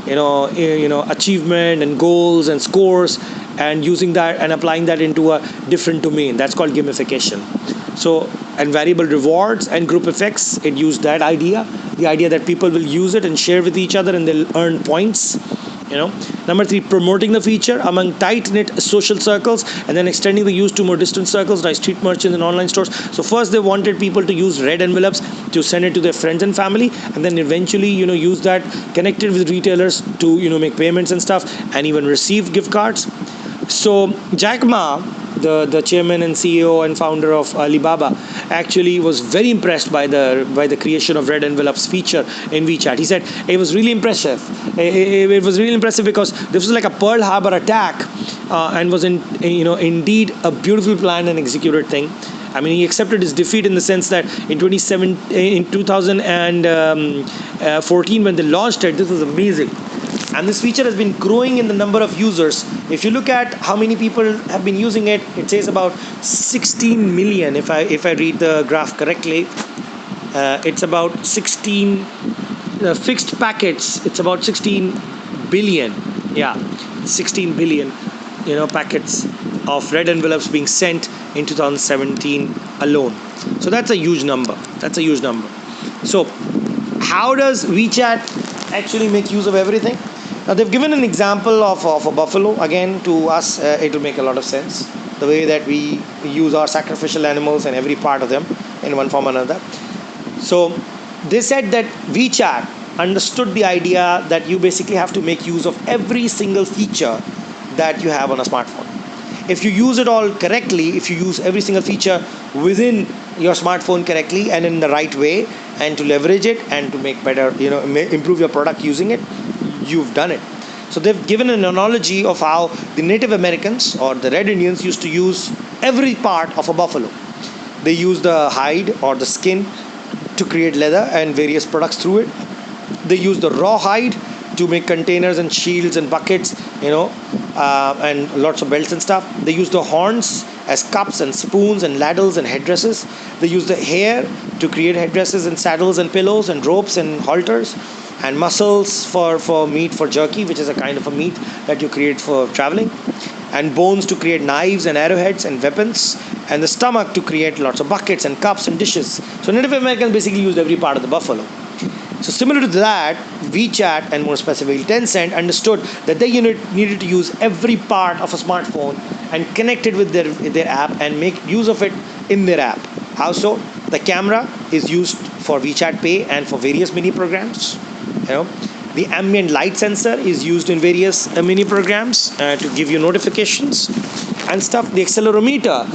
achievement and goals and scores, and using that and applying that into a different domain. That's called gamification. So, and variable rewards and group effects, it used that idea, the idea that people will use it and share with each other and they'll earn points. Number three, promoting the feature among tight-knit social circles and then extending the use to more distant circles like street merchants and online stores. So first they wanted people to use red envelopes to send it to their friends and family, and then eventually use that, connected with retailers to make payments and stuff, and even receive gift cards. So Jack Ma, the chairman and CEO and founder of Alibaba, actually was very impressed by the creation of red envelopes feature in WeChat. He said it was really impressive. It was really impressive because this was like a Pearl Harbor attack, and was indeed a beautiful planned and executed thing. I mean, he accepted his defeat in the sense that in 2014, when they launched it, this was amazing. And this feature has been growing in the number of users. If you look at how many people have been using it, it says about 16 million. If I read the graph correctly, it's about 16 fixed packets. It's about 16 billion. Yeah, 16 billion. Packets of red envelopes being sent in 2017 alone. So that's a huge number. So how does WeChat actually make use of everything? Now they've given an example of a buffalo. Again, to us, it will make a lot of sense. The way that we use our sacrificial animals and every part of them in one form or another. So they said that WeChat understood the idea that you basically have to make use of every single feature that you have on a smartphone. If you use it all correctly, if you use every single feature within your smartphone correctly and in the right way, and to leverage it and to make better, improve your product using it, you've done it. So they've given an analogy of how the Native Americans or the Red Indians used to use every part of a buffalo. They use the hide or the skin to create leather and various products through it. They use the raw hide to make containers and shields and buckets, and lots of belts and stuff. They use the horns as cups and spoons and ladles and headdresses. They use the hair to create headdresses and saddles and pillows and ropes and halters, and muscles for meat, for jerky, which is a kind of a meat that you create for traveling, and bones to create knives and arrowheads and weapons, and the stomach to create lots of buckets and cups and dishes. So Native Americans basically used every part of the buffalo. So similar to that, WeChat, and more specifically Tencent, understood that they needed to use every part of a smartphone and connect it with their app and make use of it in their app. How so? The camera is used for WeChat Pay and for various mini programs. The ambient light sensor is used in various mini programs to give you notifications and stuff. The accelerometer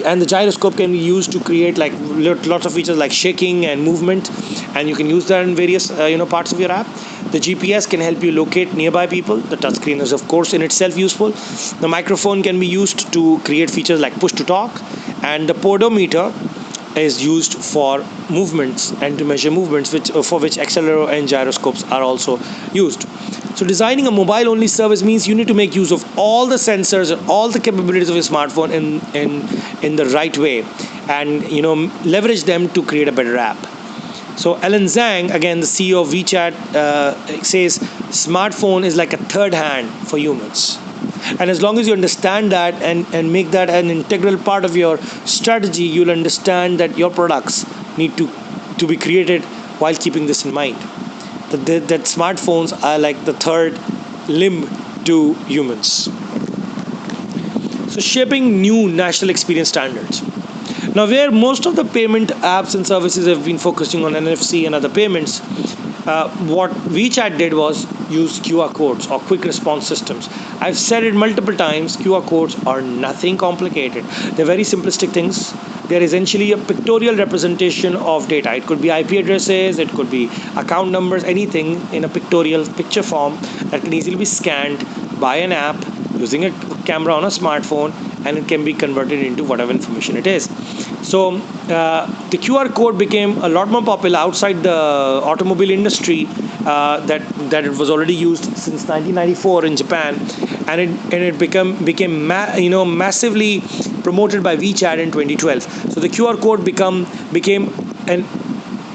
and the gyroscope can be used to create like lots of features like shaking and movement, and you can use that in various parts of your app. The GPS can help you locate nearby people. The touchscreen is of course in itself useful. The microphone can be used to create features like push to talk, and the podometer is used for movements and to measure movements, for which accelerometer and gyroscopes are also used. So designing a mobile-only service means you need to make use of all the sensors and all the capabilities of your smartphone in the right way, and leverage them to create a better app. So Alan Zhang, again the CEO of WeChat, says smartphone is like a third hand for humans. And as long as you understand that and make that an integral part of your strategy, you'll understand that your products need to be created while keeping this in mind. That smartphones are like the third limb to humans. So shaping new national experience standards. Now, where most of the payment apps and services have been focusing on NFC and other payments, what WeChat did was use QR codes or quick response systems. I've said it multiple times, QR codes are nothing complicated. They're very simplistic things. They're essentially a pictorial representation of data. It could be IP addresses, it could be account numbers, anything in a pictorial picture form that can easily be scanned by an app using a camera on a smartphone and it can be converted into whatever information it is. So the QR code became a lot more popular outside the automobile industry, that it was already used since 1994 in Japan, and it became massively promoted by WeChat in 2012. So the QR code became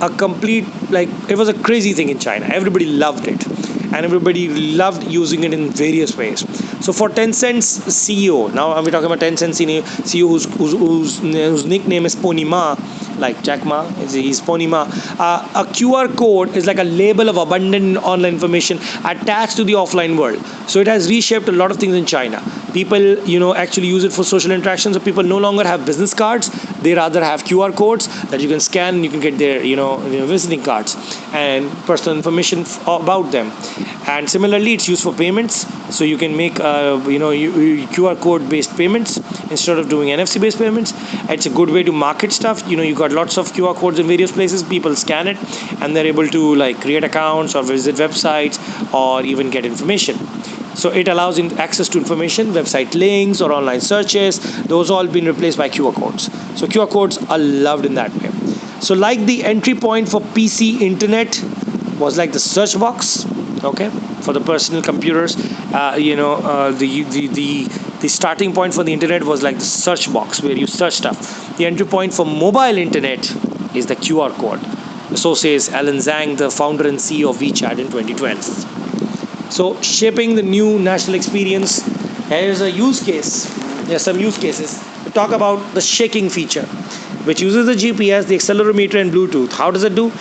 a complete, like, it was a crazy thing in China. Everybody loved it, and everybody loved using it in various ways. So for Tencent's CEO, now we're talking about Tencent CEO whose nickname is Pony Ma, like Jack Ma, he's Pony Ma. A QR code is like a label of abundant online information attached to the offline world. So it has reshaped a lot of things in China. People, actually use it for social interactions. So people no longer have business cards; they rather have QR codes that you can scan, and you can get their, visiting cards and personal information about them. And similarly, it's used for payments. So you can make, QR code based payments instead of doing NFC based payments. It's a good way to market stuff. You got lots of QR codes in various places. People scan it, and they're able to, like, create accounts or visit websites or even get information. So it allows access to information, website links or online searches. Those all been replaced by QR codes. So QR codes are loved in that way. So like the entry point for PC internet was like the search box, okay, for the personal computers. The starting point for the internet was like the search box where you search stuff. The entry point for mobile internet is the QR code. So says Alan Zhang, the founder and CEO of WeChat in 2012. So shaping the new national experience, here's a use case. There are some use cases. We talk about the shaking feature, which uses the GPS, the accelerometer, and Bluetooth. How does it do?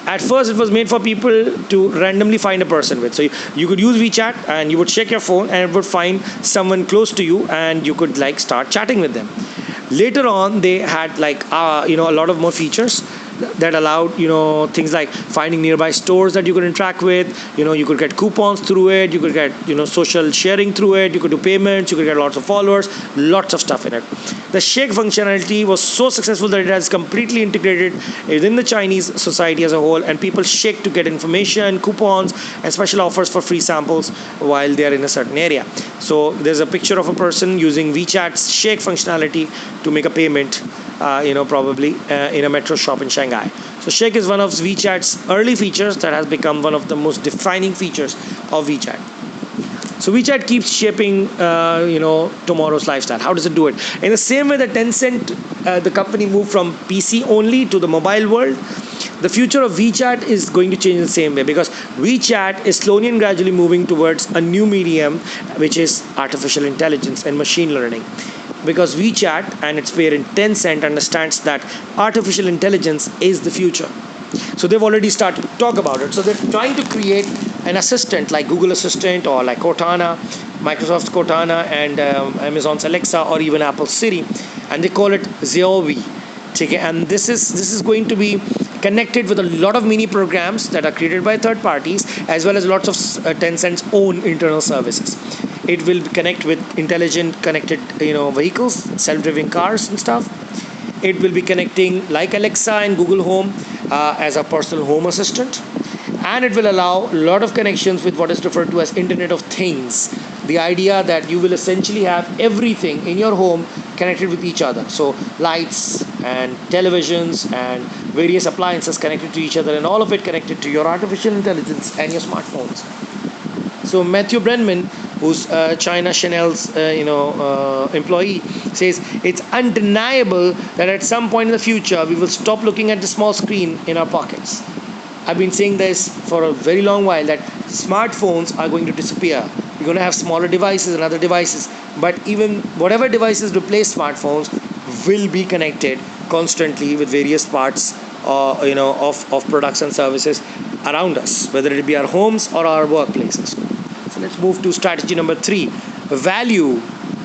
At first, it was made for people to randomly find a person with. So you could use WeChat, and you would shake your phone, and it would find someone close to you, and you could, like, start chatting with them. Later on, they had, like, a lot of more features that allowed, things like finding nearby stores that you could interact with. You could get coupons through it. You could get, social sharing through it. You could do payments. You could get lots of followers, lots of stuff in it. The Shaikh functionality was so successful that it has completely integrated within the Chinese society as a whole, and people shake to get information, coupons, and special offers for free samples while they are in a certain area. So there's a picture of a person using WeChat's Shaikh functionality to make a payment, probably in a metro shop in Shanghai. So Shaikh is one of WeChat's early features that has become one of the most defining features of WeChat. So WeChat keeps shaping, tomorrow's lifestyle. How does it do it? In the same way that Tencent, the company, moved from PC only to the mobile world, the future of WeChat is going to change in the same way, because WeChat is slowly and gradually moving towards a new medium, which is artificial intelligence and machine learning. Because WeChat and its parent Tencent understands that artificial intelligence is the future. So they've already started to talk about it. So they're trying to create an assistant like Google Assistant or like Cortana, Microsoft's Cortana, and Amazon's Alexa, or even Apple's Siri, and they call it Xiaomi. And this is going to be connected with a lot of mini programs that are created by third parties, as well as lots of Tencent's own internal services. It will connect with intelligent connected vehicles, self-driving cars and stuff. It will be connecting like Alexa and Google Home as a personal home assistant. And it will allow a lot of connections with what is referred to as Internet of Things. The idea that you will essentially have everything in your home connected with each other. So lights and televisions and various appliances connected to each other, and all of it connected to your artificial intelligence and your smartphones. So Matthew Brenman, who's China Chanel's employee, says it's undeniable that at some point in the future we will stop looking at the small screen in our pockets. I've been saying this for a very long while, that smartphones are going to disappear. We're going to have smaller devices and other devices, but even whatever devices replace smartphones will be connected constantly with various parts of products and services around us, whether it be our homes or our workplaces. So let's move to strategy number 3. Value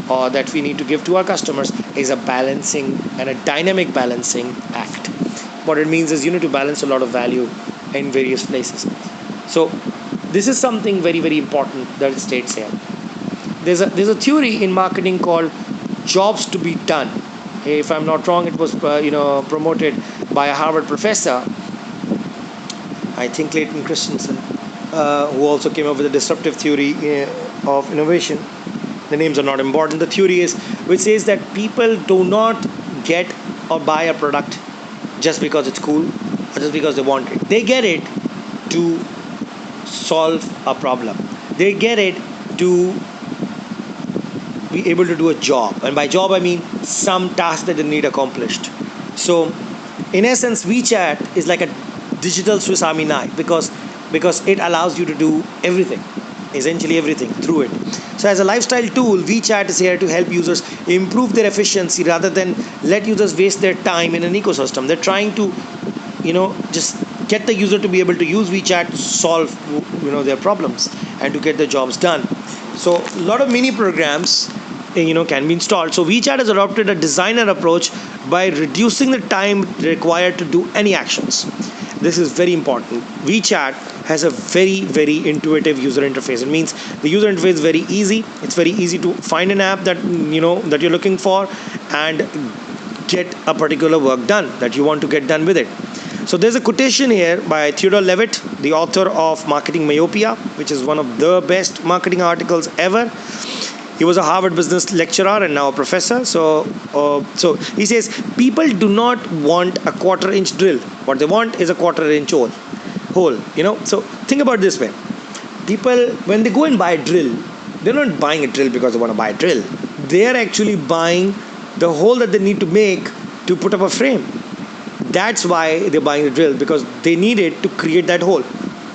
that we need to give to our customers is a balancing and a dynamic balancing act. What it means is you need to balance a lot of value in various places. So this is something very, very important that it states here. There's a theory in marketing called jobs to be done. If I'm not wrong, it was promoted by a Harvard professor, I think Clayton Christensen, who also came up with a disruptive theory of innovation. The names are not important. The theory is, which says that people do not get or buy a product just because it's cool or just because they want it. They get it to solve a problem. They get it to be able to do a job, and by job I mean some task that they need accomplished. So in essence, WeChat is like a digital Swiss Army knife because it allows you to do everything, essentially everything through it. So as a lifestyle tool, WeChat is here to help users improve their efficiency rather than let users waste their time in an ecosystem. They're trying to just get the user to be able to use WeChat to solve their problems and to get their jobs done. So a lot of mini programs can be installed. So WeChat has adopted a designer approach by reducing the time required to do any actions. This is very important. WeChat has a very, very intuitive user interface. It means the user interface is very easy. It's very easy to find an app that that you're looking for and get a particular work done that you want to get done with it. So there's a quotation here by Theodore Levitt, the author of Marketing Myopia, which is one of the best marketing articles ever. He was a Harvard business lecturer and now a professor. So he says, people do not want a quarter-inch drill. What they want is a quarter-inch hole. So think about it this way. People, when they go and buy a drill, they're not buying a drill because they want to buy a drill. They're actually buying the hole that they need to make to put up a frame. That's why they're buying the drill, because they need it to create that hole.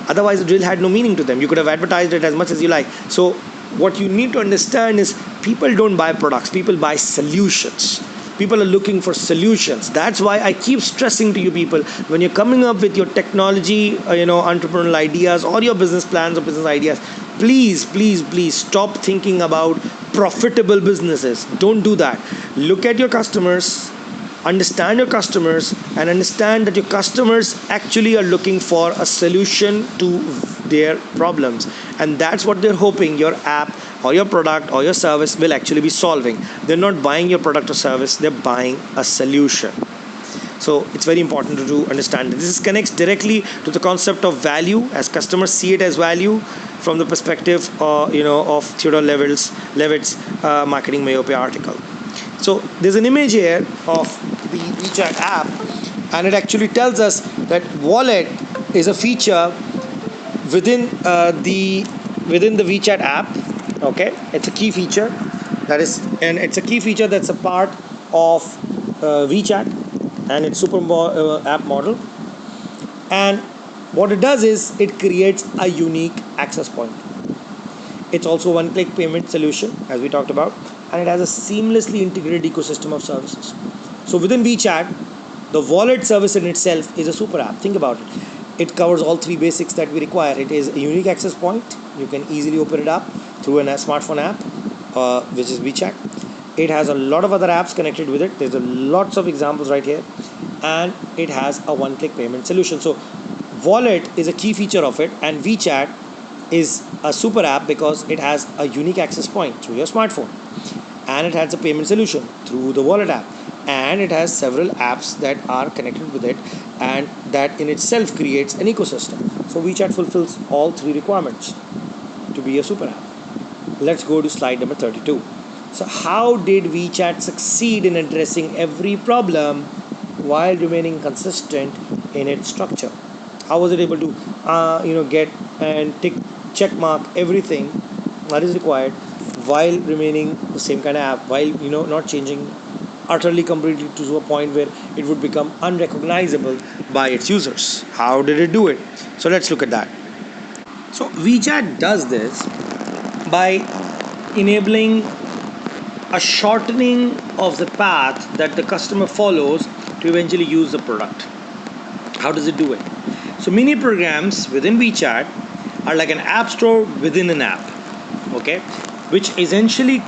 Otherwise, the drill had no meaning to them. You could have advertised it as much as you like. So what you need to understand is people don't buy products. People buy solutions. People are looking for solutions. That's why I keep stressing to you people, when you're coming up with your technology, entrepreneurial ideas or your business plans or business ideas, please stop thinking about profitable businesses. Don't do that. Look at your customers. Understand your customers and understand that your customers actually are looking for a solution to their problems, and that's what they're hoping your app or your product or your service will actually be solving. They're not buying your product or service, they're buying a solution. So it's very important to understand that this connects directly to the concept of value, as customers see it as value from the perspective of Theodore Levitt's Marketing Myopia article. So there's an image here of the WeChat app, and it actually tells us that wallet is a feature within the WeChat app. Okay, it's a key feature it's a key feature that's a part of WeChat and its super app model. And what it does is it creates a unique access point. It's also one-click payment solution, as we talked about, and it has a seamlessly integrated ecosystem of services. So within WeChat, the wallet service in itself is a super app. Think about it. It covers all three basics that we require. It is a unique access point. You can easily open it up through a smartphone app, which is WeChat. It has a lot of other apps connected with it. There's lots of examples right here. And it has a one-click payment solution. So wallet is a key feature of it, and WeChat is a super app because it has a unique access point through your smartphone, and it has a payment solution through the wallet app, and it has several apps that are connected with it, and that in itself creates an ecosystem. So WeChat fulfills all three requirements to be a super app. Let's go to slide number 32. So how did WeChat succeed in addressing every problem while remaining consistent in its structure? How was it able to get and check mark everything that is required while remaining the same kind of app, while not changing utterly completely to a point where it would become unrecognizable by its users? How did it do it? So let's look at that. So WeChat does this by enabling a shortening of the path that the customer follows to eventually use the product. How does it do it? So mini programs within WeChat are like an app store within an app, okay, which essentially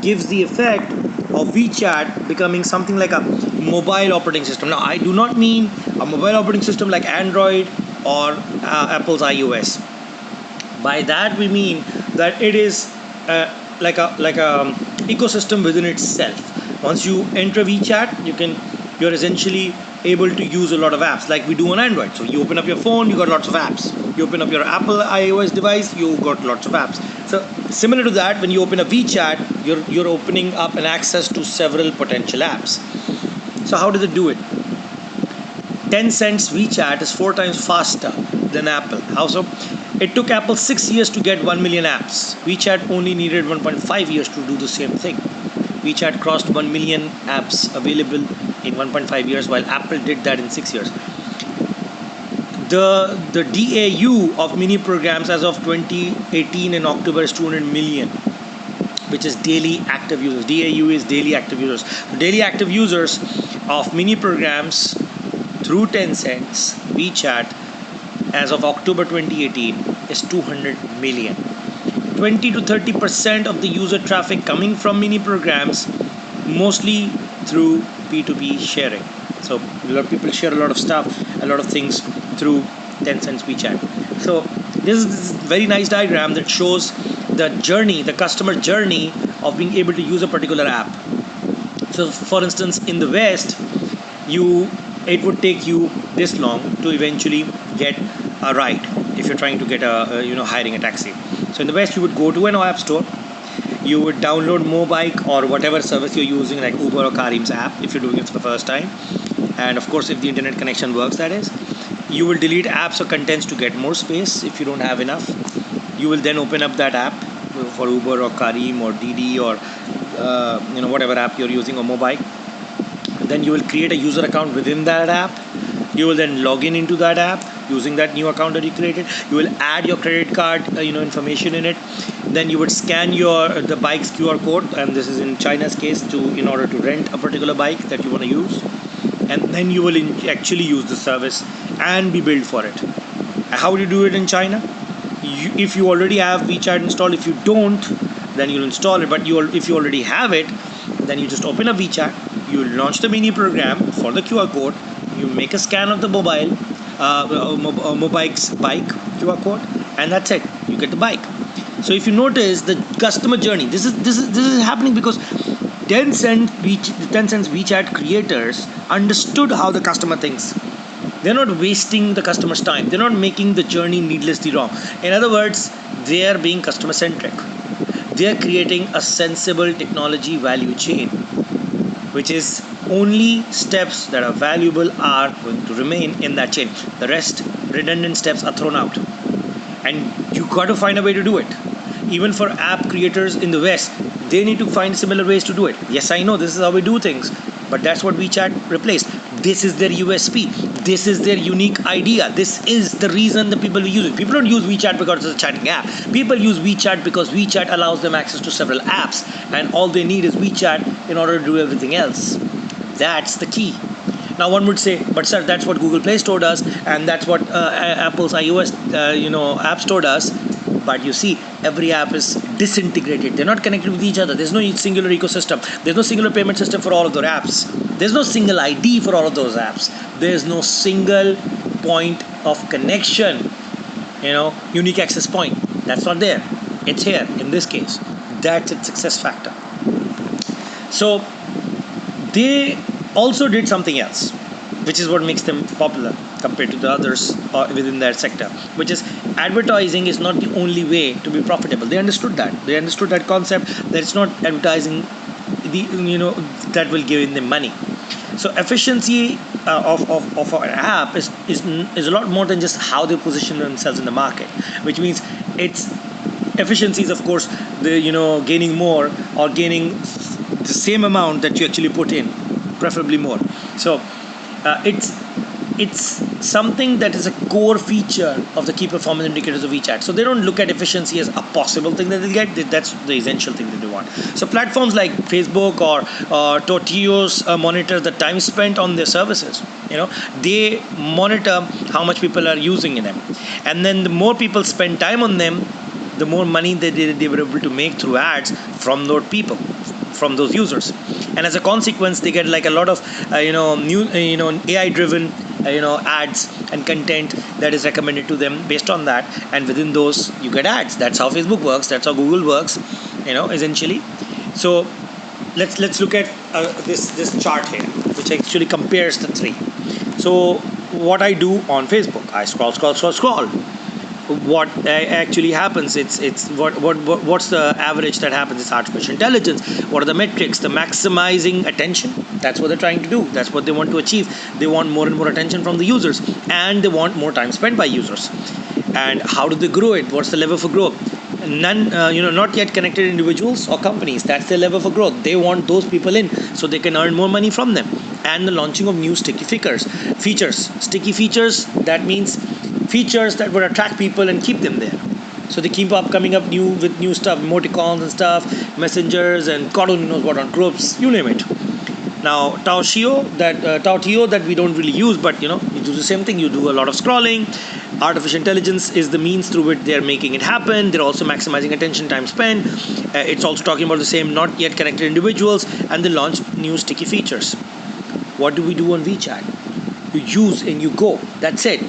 gives the effect of WeChat becoming something like a mobile operating system. Now, I do not mean a mobile operating system like Android or Apple's iOS. By that we mean that it is like a ecosystem within itself. Once you enter WeChat, you're essentially able to use a lot of apps like we do on Android. So you open up your phone, you got lots of apps. You open up your Apple iOS device, you got lots of apps. So similar to that, when you open a WeChat, you're opening up an access to several potential apps. So how does it do it? Tencent's WeChat is 4 times faster than Apple. How so? It took Apple 6 years to get 1 million apps. WeChat only needed 1.5 years to do the same thing. WeChat crossed 1 million apps available in 1.5 years, while Apple did that in 6 years. The DAU of mini programs as of 2018 in October is 200 million, which is daily active users. DAU is daily active users. The daily active users of mini programs through Tencent's WeChat as of October 2018 is 200 million. 20 to 30% of the user traffic coming from mini programs, mostly through P2P sharing. So a lot of people share a lot of stuff, a lot of things through Tencent's WeChat. So this is this very nice diagram that shows the journey, the customer journey of being able to use a particular app. So for instance, in the West, it would take you this long to eventually get a ride if you're trying to get hiring a taxi. So in the West, you would go to an app store, you would download Mobike or whatever service you're using, like Uber or Khurram's app, if you're doing it for the first time. And of course, if the internet connection works, that is. You will delete apps or contents to get more space if you don't have enough. You will then open up that app for Uber or Khurram or Didi or whatever app you're using or Mobike. Then you will create a user account within that app. You will then log in into that app using that new account that you created. You will add your credit card information in it. Then you would scan the bike's QR code, and this is in China's case in order to rent a particular bike that you want to use. And then you will actually use the service and be billed for it. How do you do it in China? If you already have WeChat installed, if you don't, then you'll install it. But if you already have it, then you just open a WeChat, you launch the mini program for the QR code, you make a scan of the Mobike's bike QR code, and that's it. You get the bike. So if you notice the customer journey, this is happening because Tencent's WeChat creators understood how the customer thinks. They're not wasting the customer's time. They're not making the journey needlessly wrong. In other words, they are being customer centric. They are creating a sensible technology value chain, which is only steps that are valuable are going to remain in that chain. The rest, redundant steps, are thrown out. And you got to find a way to do it. Even for app creators in the West, they need to find similar ways to do it. Yes, I know this is how we do things, but that's what WeChat replaced. This is their USP. This is their unique idea. This is the reason the people use it. People don't use WeChat because it's a chatting app. People use WeChat because WeChat allows them access to several apps, and all they need is WeChat in order to do everything else. That's the key. Now one would say, but sir, that's what Google Play Store does, and that's what Apple's iOS App Store does. But you see, every app is disintegrated. They're not connected with each other. There's no singular ecosystem. There's no singular payment system for all of their apps. There's no single ID for all of those apps. There's no single point of connection, unique access point. That's not there. It's here in this case. That's its success factor. So they also did something else, which is what makes them popular compared to the others within that sector, which is advertising is not the only way to be profitable. They understood that. They understood that concept, that it's not advertising that will give them money. So efficiency of an app is a lot more than just how they position themselves in the market, which means it's efficiency is, of course, the gaining more or gaining the same amount that you actually put in, preferably more. So it's something that is a core feature of the key performance indicators of WeChat. So they don't look at efficiency as a possible thing that they'll get. That's the essential thing that they want. So platforms like Facebook or Tortillos monitor the time spent on their services. They monitor how much people are using them, and then the more people spend time on them, the more money that they were able to make through ads from those people, from those users. And as a consequence, they get like a lot of AI driven ads and content that is recommended to them based on that, and within those you get ads. That's how Facebook works. That's how Google works, essentially. So let's look at this chart here, which which actually compares the three. So what I do on Facebook, I scroll. What actually happens, it's what's the average that happens? It's artificial intelligence. What are the metrics? The maximizing attention. That's what they're trying to do. That's what they want to achieve. They want more and more attention from the users, and they want more time spent by users. And how do they grow it? What's the lever for growth? None, not yet connected individuals or companies. That's the lever for growth. They want those people in so they can earn more money from them. And the launching of new sticky features. Sticky features, that means features that would attract people and keep them there. So they keep up coming up with new stuff, emoticons and stuff, messengers, and God only knows what on groups, you name it. Now Taoshio, that we don't really use, but you do the same thing. You do a lot of scrolling. Artificial intelligence is the means through which they're making it happen. They're also maximizing attention, time spent. It's also talking about the same not yet connected individuals, and they launch new sticky features. What do we do on WeChat? You use and you go. That's it.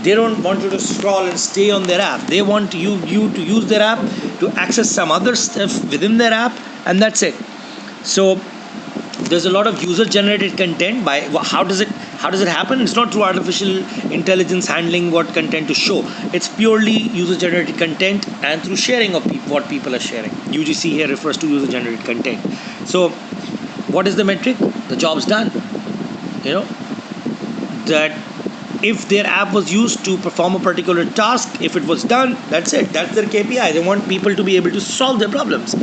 They don't want you to scroll and stay on their app. They want you to use their app to access some other stuff within their app, and that's it. So there's a lot of user-generated content. How does it happen? It's not through artificial intelligence handling what content to show. It's purely user-generated content and through sharing of what people are sharing. UGC here refers to user-generated content. So what is the metric? The job's done. That if their app was used to perform a particular task, if it was done, that's it. That's their KPI. They want people to be able to solve their problems.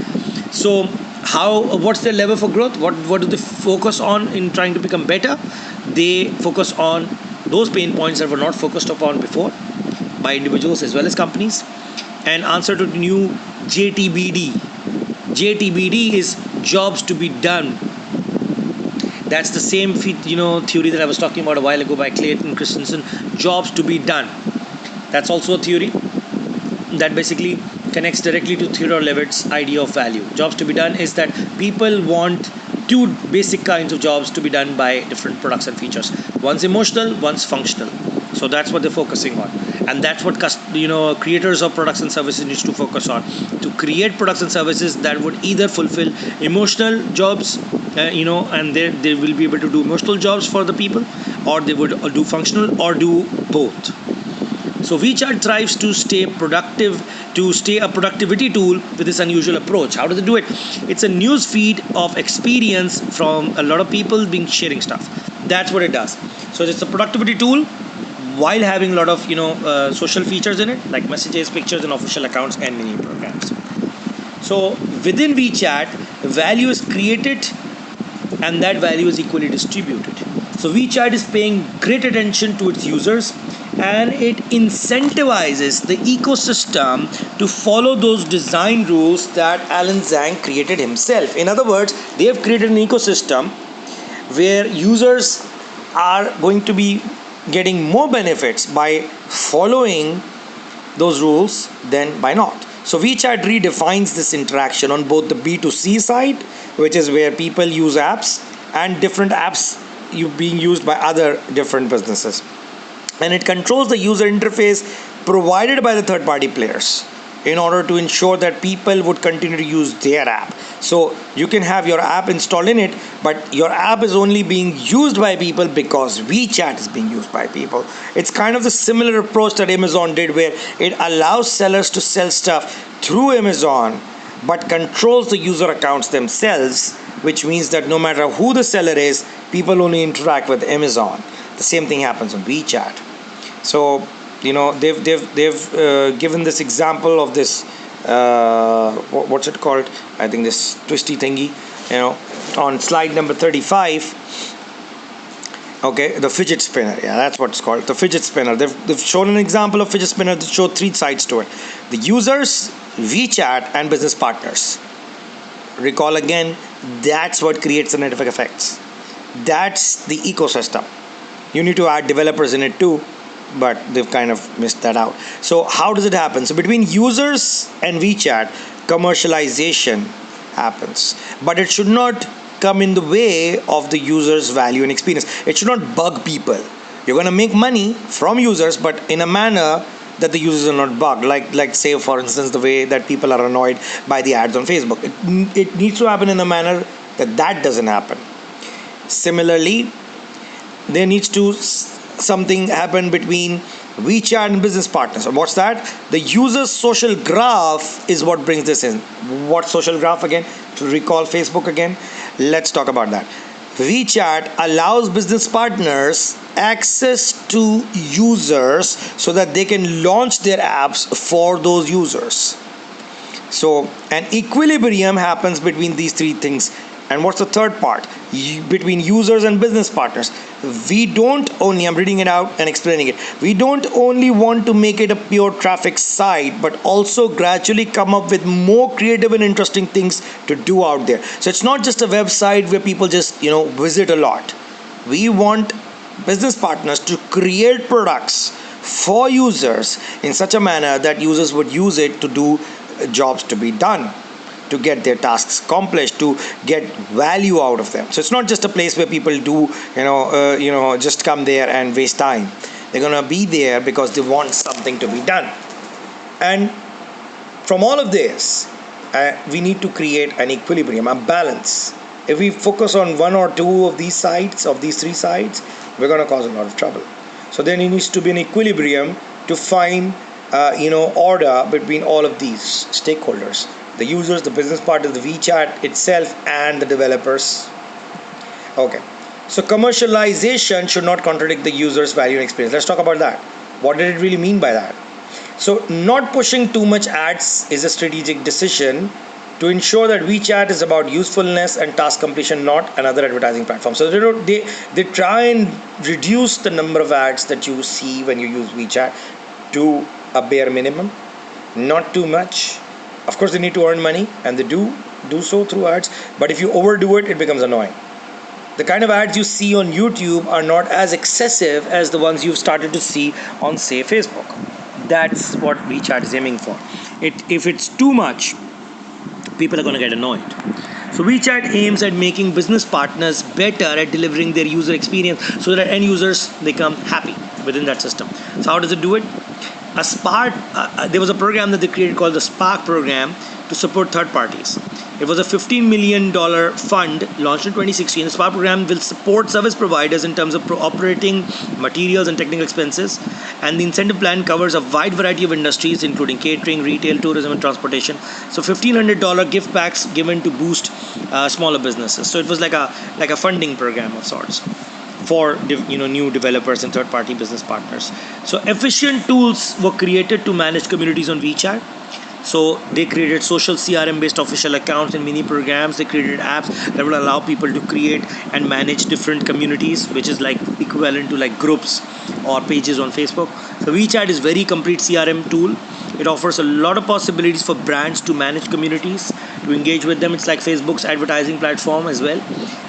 So what's their level for growth? What do they focus on in trying to become better? They focus on those pain points that were not focused upon before by individuals as well as companies. And answer to the new JTBD. JTBD is jobs to be done. That's the same theory that I was talking about a while ago by Clayton Christensen. Jobs to be done. That's also a theory that basically connects directly to Theodore Levitt's idea of value. Jobs to be done is that people want two basic kinds of jobs to be done by different products and features. One's emotional, one's functional. So that's what they're focusing on. And that's what creators of products and services needs to focus on. To create products and services that would either fulfill emotional jobs, and they will be able to do emotional jobs for the people, or they would do functional, or do both. So WeChat thrives to stay a productivity tool with this unusual approach. How do they do it? It's a news feed of experience from a lot of people sharing stuff. That's what it does. So it's a productivity tool while having a lot of social features in it, like messages, pictures, and official accounts and mini programs. So within WeChat, value is created and that value is equally distributed. So WeChat is paying great attention to its users, and it incentivizes the ecosystem to follow those design rules that Alan Zhang created himself. In other words, they have created an ecosystem where users are going to be getting more benefits by following those rules than by not. So WeChat redefines this interaction on both the B2C side, which is where people use apps, and different apps being used by other different businesses. And it controls the user interface provided by the third-party players in order to ensure that people would continue to use their app. So you can have your app installed in it, but your app is only being used by people because WeChat is being used by people. It's kind of the similar approach that Amazon did, where it allows sellers to sell stuff through Amazon, but controls the user accounts themselves, which means that no matter who the seller is, people only interact with Amazon. The same thing happens on WeChat. So they've given this example of this what's it called? I think this twisty thingy, on slide number 35. Okay, the fidget spinner. Yeah, that's what it's called. The fidget spinner. They've shown an example of fidget spinner that show three sides to it: the users, WeChat, and business partners. Recall again, that's what creates the network effects. That's the ecosystem. You need to add developers in it too, but they've kind of missed that out. So how does it happen? So between users and WeChat, commercialization happens, but it should not come in the way of the user's value and experience. It should not bug people. You're going to make money from users, but in a manner that the users are not bugged. Like say, for instance, the way that people are annoyed by the ads on Facebook. It needs to happen in a manner that doesn't happen. Similarly, there needs to something happen between WeChat and business partners. And what's that? The user's social graph is what brings this in. What social graph again? To recall Facebook again, let's talk about that. WeChat allows business partners access to users so that they can launch their apps for those users. So an equilibrium happens between these three things. And what's the third part? Between users and business partners. We don't only, I'm reading it out and explaining it. We don't only want to make it a pure traffic site, but also gradually come up with more creative and interesting things to do out there. So it's not just a website where people just, visit a lot. We want business partners to create products for users in such a manner that users would use it to do jobs to be done, to get their tasks accomplished, to get value out of them. So it's not just a place where people do, just come there and waste time. They're gonna be there because they want something to be done. And from all of this, we need to create an equilibrium, a balance. If we focus on one or two of these sides, of these three sides, we're gonna cause a lot of trouble. So there needs to be an equilibrium to find order between all of these stakeholders: the users, the business partners, the WeChat itself, and the developers. Okay, so commercialization should not contradict the user's value and experience. Let's talk about that. What did it really mean by that? So not pushing too much ads is a strategic decision to ensure that WeChat is about usefulness and task completion, not another advertising platform. So they try and reduce the number of ads that you see when you use WeChat to a bare minimum, not too much. Of course, they need to earn money, and they do so through ads. But if you overdo it, it becomes annoying. The kind of ads you see on YouTube are not as excessive as the ones you've started to see on, say, Facebook. That's what WeChat is aiming for. If it's too much, people are going to get annoyed. So WeChat aims at making business partners better at delivering their user experience so that end users become happy within that system. So how does it do it? There was a program that they created called the Spark program to support third parties. It was a $15 million fund launched in 2016. The Spark program will support service providers in terms of operating materials and technical expenses. And the incentive plan covers a wide variety of industries, including catering, retail, tourism, and transportation. So $1,500 gift packs given to boost smaller businesses. So it was like a funding program of sorts for new developers and third-party business partners. So efficient tools were created to manage communities on WeChat. So they created social CRM-based official accounts and mini programs. They created apps that will allow people to create and manage different communities, which is like equivalent to like groups or pages on Facebook. So WeChat is very complete CRM tool. It offers a lot of possibilities for brands to manage communities, to engage with them. It's like Facebook's advertising platform as well.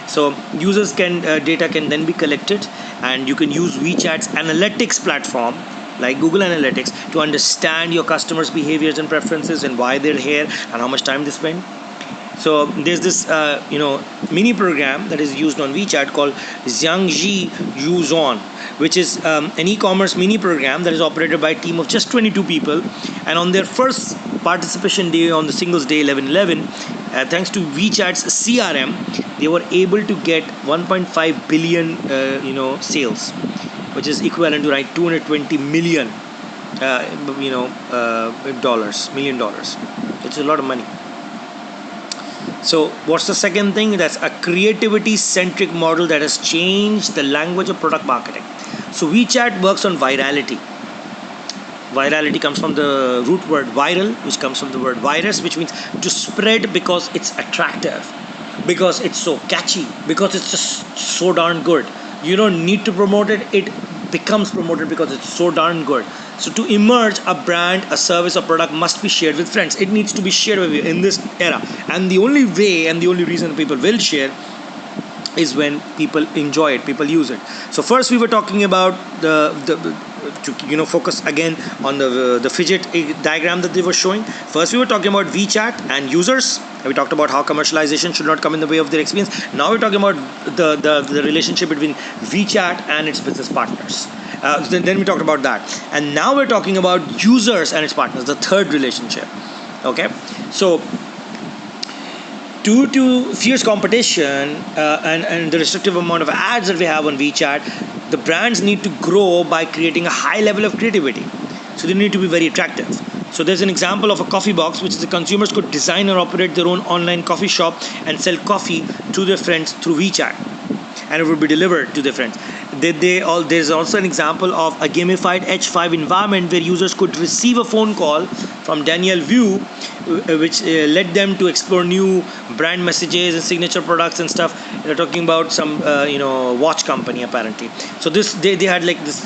So users data can then be collected, and you can use WeChat's analytics platform like Google Analytics to understand your customers' behaviors and preferences and why they're here and how much time they spend. So there's this mini program that is used on WeChat called Xiangji Yuzon, which is an e-commerce mini program that is operated by a team of just 22 people. And on their first participation day, on the Singles Day 11/11, thanks to WeChat's CRM, they were able to get 1.5 billion sales, which is equivalent to like $220 million dollars. It's a lot of money. So what's the second thing? That's a creativity-centric model that has changed the language of product marketing. So WeChat works on virality. Virality comes from the root word viral, which comes from the word virus, which means to spread because it's attractive, because it's so catchy, because it's just so darn good. You don't need to promote it. It becomes promoted because it's so darn good. So to emerge, a brand, a service, or product must be shared with friends. It needs to be shared with you in this era. And the only way and the only reason people will share is when people enjoy it, people use it. So first we were talking about focus again on the fidget diagram that they were showing. First we were talking about WeChat and users. We talked about how commercialization should not come in the way of their experience. Now we're talking about the relationship between WeChat and its business partners. Then we talked about that. And now we're talking about users and its partners, the third relationship. Okay, so Due to fierce competition and the restrictive amount of ads that we have on WeChat, the brands need to grow by creating a high level of creativity. So they need to be very attractive. So there's an example of a coffee box, which is the consumers could design or operate their own online coffee shop and sell coffee to their friends through WeChat, and it would be delivered to their friends. There's also an example of a gamified H5 environment where users could receive a phone call from Daniel View, which led them to explore new brand messages and signature products and stuff. They're talking about some watch company apparently. So they had like this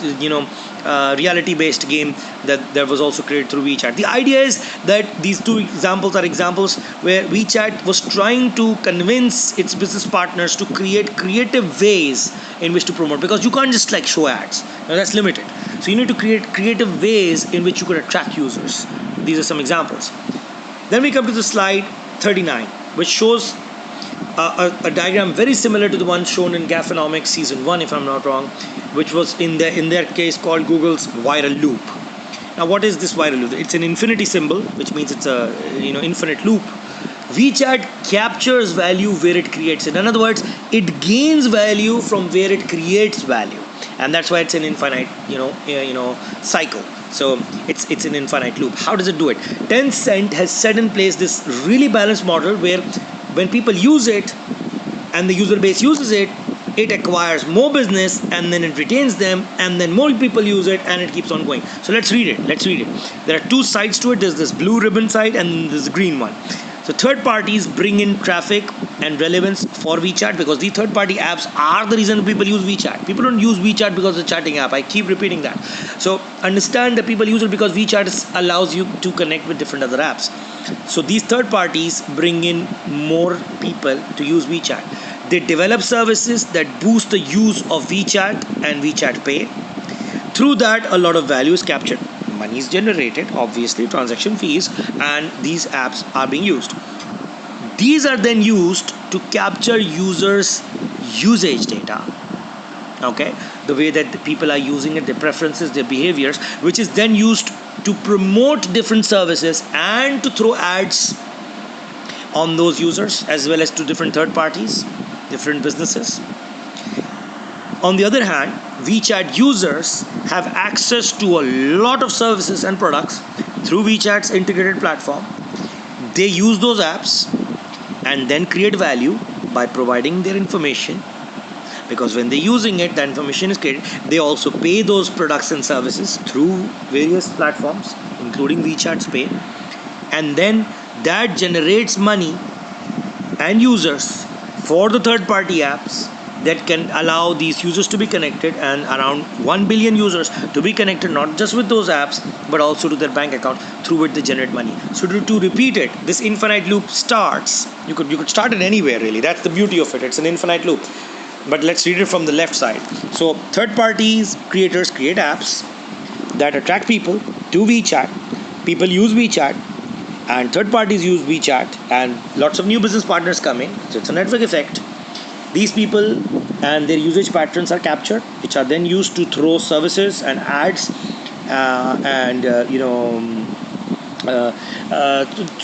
reality-based game that was also created through WeChat. The idea is that these two examples are examples where WeChat was trying to convince its business partners to create creative ways in which to promote, because you can't just like show ads. Now, that's limited. So you need to create creative ways in which you could attract users. These are some examples. Then we come to the slide 39, which shows a diagram very similar to the one shown in Gaffonomics season 1, if I'm not wrong, which was in their case called Google's viral loop. Now, what is this viral loop? It's an infinity symbol, which means it's a infinite loop. WeChat captures value where it creates it. In other words, it gains value from where it creates value, and that's why it's an infinite cycle. So it's an infinite loop. How does it do it? Tencent has set in place this really balanced model where when people use it and the user base uses it, it acquires more business and then it retains them, and then more people use it and it keeps on going. So let's read it. There are two sides to it. There's this blue ribbon side and this green one. So third parties bring in traffic and relevance for WeChat, because these third party apps are the reason people use WeChat. People don't use WeChat because it's a chatting app. I keep repeating that. So understand that people use it because WeChat allows you to connect with different other apps. So these third parties bring in more people to use WeChat. They develop services that boost the use of WeChat and WeChat Pay. Through that, a lot of value is captured. Money is generated, obviously, transaction fees, and these apps are being used. These are then used to capture users' usage data. Okay, the way that the people are using it, their preferences, their behaviors, which is then used to promote different services and to throw ads on those users as well as to different third parties, different businesses. On the other hand, WeChat users have access to a lot of services and products through WeChat's integrated platform. They use those apps and then create value by providing their information, because when they're using it, the information is created. They also pay those products and services through various platforms, including WeChat's Pay, and then that generates money and users for the third-party apps that can allow these users to be connected, and around 1 billion users to be connected not just with those apps but also to their bank account, through which they generate money. So to repeat it, this infinite loop starts, you could start it anywhere really. That's the beauty of it. It's an infinite loop. But let's read it from the left side. So third parties, creators create apps that attract people to WeChat. People use WeChat and third parties use WeChat, and lots of new business partners come in. So it's a network effect. These people and their usage patterns are captured, which are then used to throw services and ads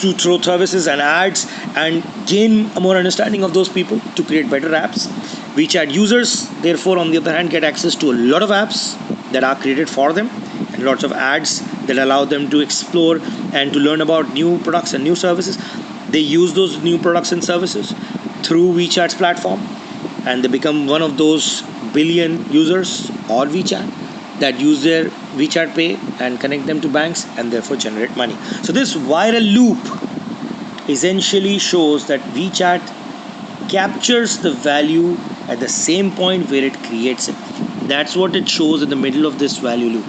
to throw services and ads and gain a more understanding of those people to create better apps. WeChat users, therefore, on the other hand, get access to a lot of apps that are created for them and lots of ads that allow them to explore and to learn about new products and new services. They use those new products and services through WeChat's platform, and they become one of those billion users on WeChat that use their WeChat Pay and connect them to banks and therefore generate money. So this viral loop essentially shows that WeChat captures the value at the same point where it creates it. That's what it shows in the middle of this value loop.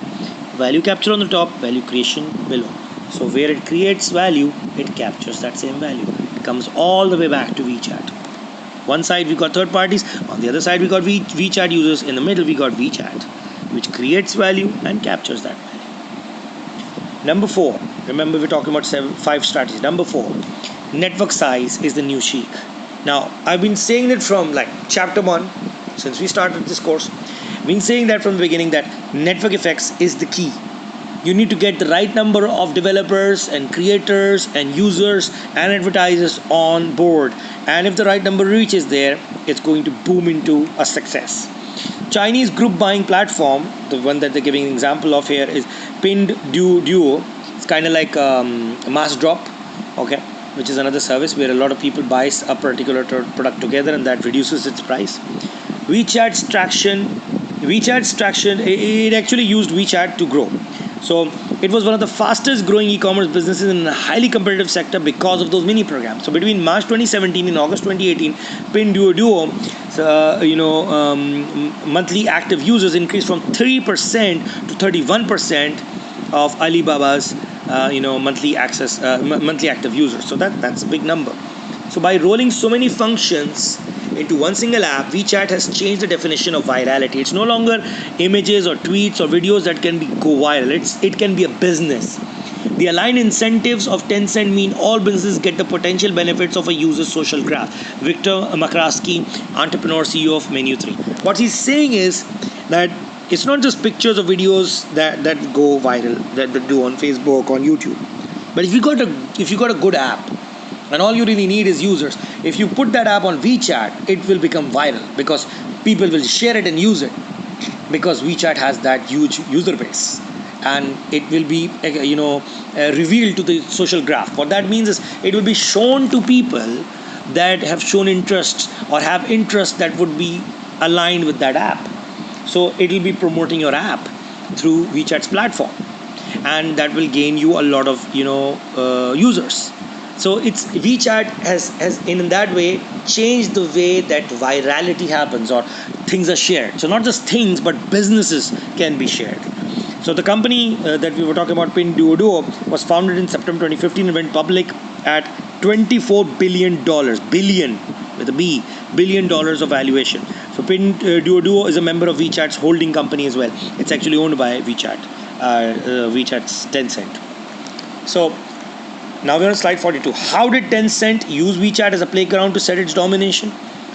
Value capture on the top, value creation below. So where it creates value, it captures that same value. It comes all the way back to WeChat. One side we got third parties, on the other side we got WeChat users, in the middle we got WeChat, which creates value and captures that value. Number 4, remember we're talking about 5 strategies. Number 4, network size is the new Shaikh. Now, I've been saying that from like chapter 1, since we started this course, I've been saying that from the beginning that network effects is the key. You need to get the right number of developers and creators and users and advertisers on board. And if the right number reaches there, it's going to boom into a success. Chinese group buying platform, the one that they're giving an example of here is Pinduoduo. It's kind of like Mass Drop, okay, which is another service where a lot of people buy a particular product together and that reduces its price. WeChat's traction, it actually used WeChat to grow. So it was one of the fastest growing e-commerce businesses in a highly competitive sector because of those mini programs. So between March 2017 and August 2018, Pinduoduo, monthly active users increased from 3% to 31% of Alibaba's, monthly active users. So that's a big number. So by rolling so many functions into one single app, WeChat has changed the definition of virality. It's no longer images or tweets or videos that can go viral. It can be a business. The aligned incentives of Tencent mean all businesses get the potential benefits of a user's social graph. Victor Makrasky, entrepreneur CEO of Menu3. What he's saying is that it's not just pictures or videos that go viral, that do on Facebook, on YouTube. But if you got a good app, and all you really need is users. If you put that app on WeChat, it will become viral because people will share it and use it because WeChat has that huge user base and it will be revealed to the social graph. What that means is it will be shown to people that have shown interest or have interest that would be aligned with that app. So it will be promoting your app through WeChat's platform and that will gain you a lot of users. So WeChat has in that way changed the way that virality happens or things are shared. So not just things but businesses can be shared. So the company that we were talking about, Pinduoduo, was founded in September 2015 and went public at $24 billion, billion with a B, $1 billion of valuation. So Pinduoduo is a member of WeChat's holding company as well. It's actually owned by WeChat, WeChat's Tencent. So now we're on slide 42. How did Tencent use WeChat as a playground to set its domination?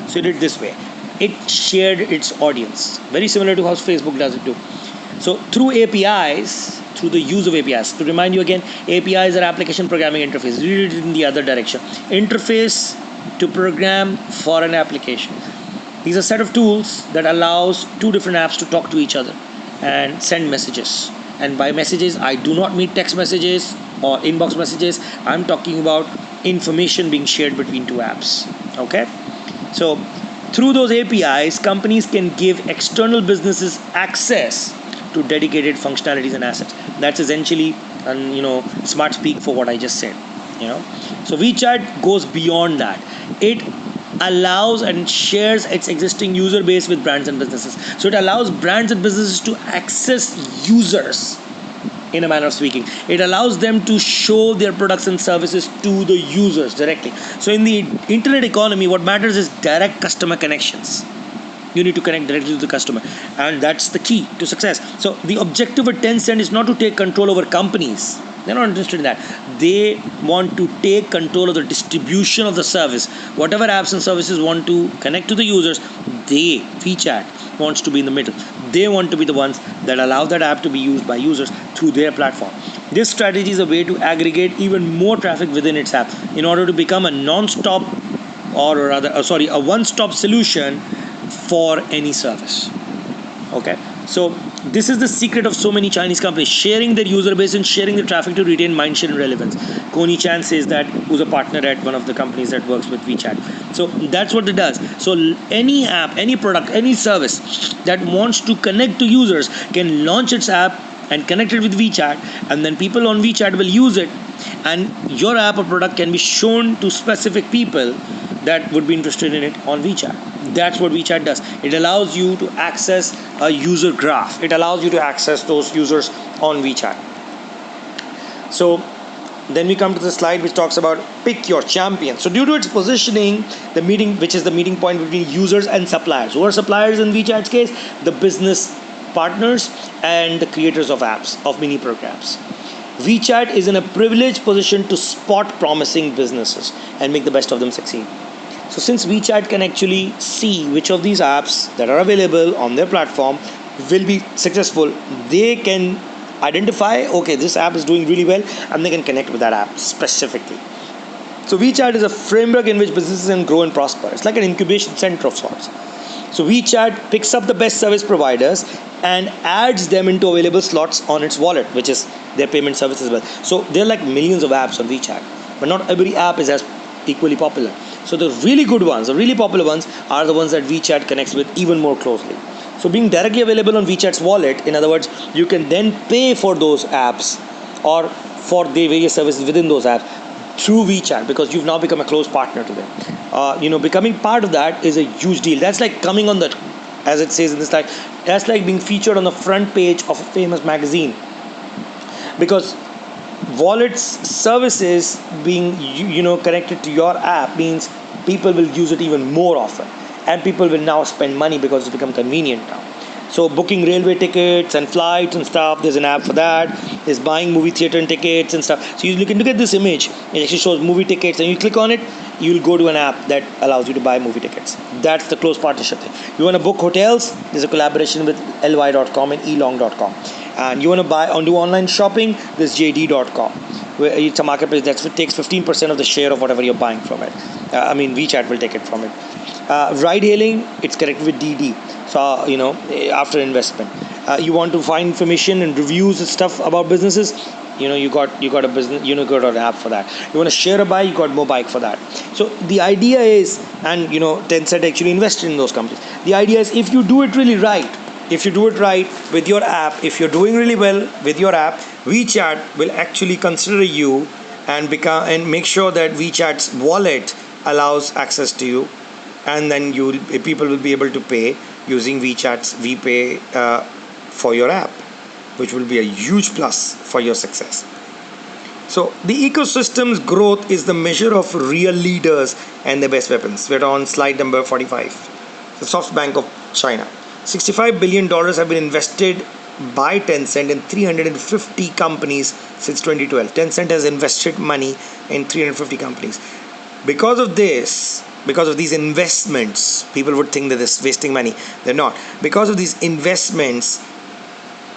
So it did this way. It shared its audience. Very similar to how Facebook does it too. So through APIs, through the use of APIs. To remind you again, APIs are application programming interface. Read it in the other direction. Interface to program for an application. These are a set of tools that allows two different apps to talk to each other and send messages. And by messages, I do not mean text messages or inbox messages. I'm talking about information being shared between two apps. Okay? So through those APIs, companies can give external businesses access to dedicated functionalities and assets. That's essentially smart speak for what I just said. So WeChat goes beyond that. It allows and shares its existing user base with brands and businesses. So it allows brands and businesses to access users in a manner of speaking. It allows them to show their products and services to the users directly. So in the internet economy, what matters is direct customer connections. You need to connect directly to the customer, and that's the key to success. So the objective of Tencent is not to take control over companies. They're not interested in that. They want to take control of the distribution of the service. Whatever apps and services want to connect to the users, WeChat wants to be in the middle. They want to be the ones that allow that app to be used by users through their platform. This strategy is a way to aggregate even more traffic within its app in order to become a a one-stop solution for any service. Okay, so this is the secret of so many Chinese companies sharing their user base and sharing their traffic to retain mindshare and relevance. Coney Chan says that, who's a partner at one of the companies that works with WeChat. So that's what it does. So any app, any product, any service that wants to connect to users can launch its app and connect it with WeChat, and then people on WeChat will use it, and your app or product can be shown to specific people that would be interested in it on WeChat. That's what WeChat does. It allows you to access a user graph. It allows you to access those users on WeChat. So then we come to the slide which talks about pick your champion. So due to its positioning, which is the meeting point between users and suppliers. Who are suppliers in WeChat's case? The business partners and the creators of apps, of mini programs. WeChat is in a privileged position to spot promising businesses and make the best of them succeed. So since WeChat can actually see which of these apps that are available on their platform will be successful, they can identify, okay, this app is doing really well, and they can connect with that app specifically. So WeChat is a framework in which businesses can grow and prosper. It's like an incubation center of sorts. So WeChat picks up the best service providers and adds them into available slots on its wallet, which is their payment service as well. So there are like millions of apps on WeChat, but not every app is as equally popular. So the really good ones, the really popular ones, are the ones that WeChat connects with even more closely. So being directly available on WeChat's wallet, in other words, you can then pay for those apps or for the various services within those apps through WeChat, because you've now become a close partner to them. Becoming part of that is a huge deal. That's like coming on the, as it says in this slide, that's like being featured on the front page of a famous magazine, because wallets services being connected to your app means people will use it even more often, and people will now spend money because it's become convenient now. So booking railway tickets and flights and stuff, there's an app for that. There's buying movie theater and tickets and stuff. So you can look at this image. It actually shows movie tickets, and you click on it, you'll go to an app that allows you to buy movie tickets. That's the close partnership thing. You want to book hotels? There's a collaboration with ly.com and elong.com. And you want to do online shopping? There's jd.com, where it's a marketplace that takes 15% of the share of whatever you're buying from it. WeChat will take it from it. Ride hailing, it's connected with DD. So after investment, you want to find information and reviews and stuff about businesses, you got a business, got an app for that. You want to share a buy, you got Mobike for that. So the idea is, and Tencent actually invested in those companies. The idea is, if you do it really right, with your app, if you're doing really well with your app, WeChat will actually consider you and make sure that WeChat's wallet allows access to you, and then people will be able to pay using WeChat's WePay for your app, which will be a huge plus for your success. So the ecosystem's growth is the measure of real leaders and their best weapons. We're on slide number 45. The SoftBank of China. $65 billion have been invested by Tencent in 350 companies since 2012. Tencent has invested money in 350 companies. Because of these investments, people would think that it's wasting money. They're not. Because of these investments,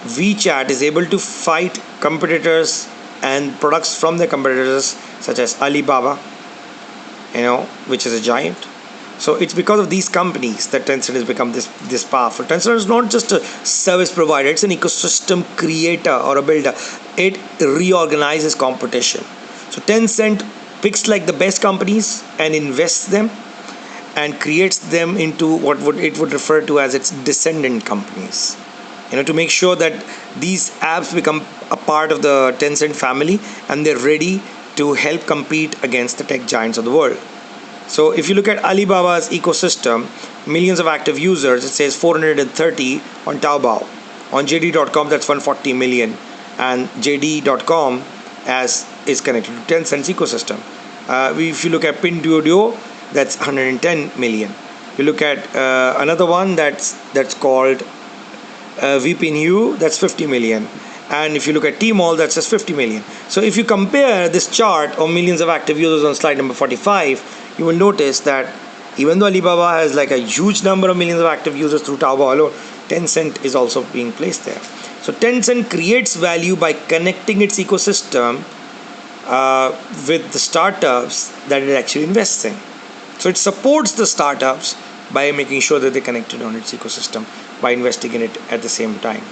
WeChat is able to fight competitors and products from their competitors, such as Alibaba, which is a giant. So it's because of these companies that Tencent has become this powerful. Tencent is not just a service provider, it's an ecosystem creator or a builder. It reorganizes competition. So Tencent picks like the best companies and invests them and creates them into what it would refer to as its descendant companies, to make sure that these apps become a part of the Tencent family and they're ready to help compete against the tech giants of the world. So if you look at Alibaba's ecosystem, millions of active users, it says 430 on Taobao. On JD.com, that's 140 million, and JD.com is connected to Tencent's ecosystem. If you look at Pinduoduo, that's 110 million. You look at another one that's called VPNU, that's 50 million. And if you look at Tmall, that's just 50 million. So if you compare this chart of millions of active users on slide number 45, you will notice that even though Alibaba has like a huge number of millions of active users through Taobao alone, Tencent is also being placed there. So Tencent creates value by connecting its ecosystem with the startups that it actually invests in. So it supports the startups by making sure that they're connected on its ecosystem by investing in it at the same time.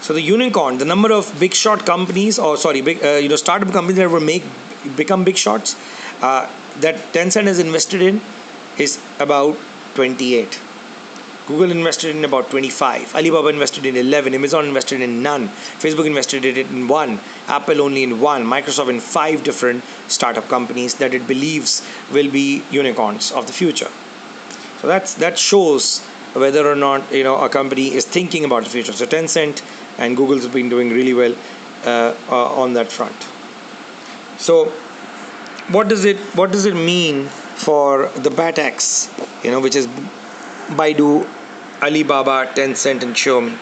So the unicorn, the number of big shot companies, startup companies that will become big shots that Tencent has invested in is about 28. Google invested in about 25. Alibaba invested in 11. Amazon invested in none. Facebook invested in 1. Apple only in 1. Microsoft in 5 different startup companies that it believes will be unicorns of the future. So that shows whether or not a company is thinking about the future. So Tencent and Google's have been doing really well on that front. So what does it mean for the BATX, which is Baidu, Alibaba, Tencent, and Xiaomi?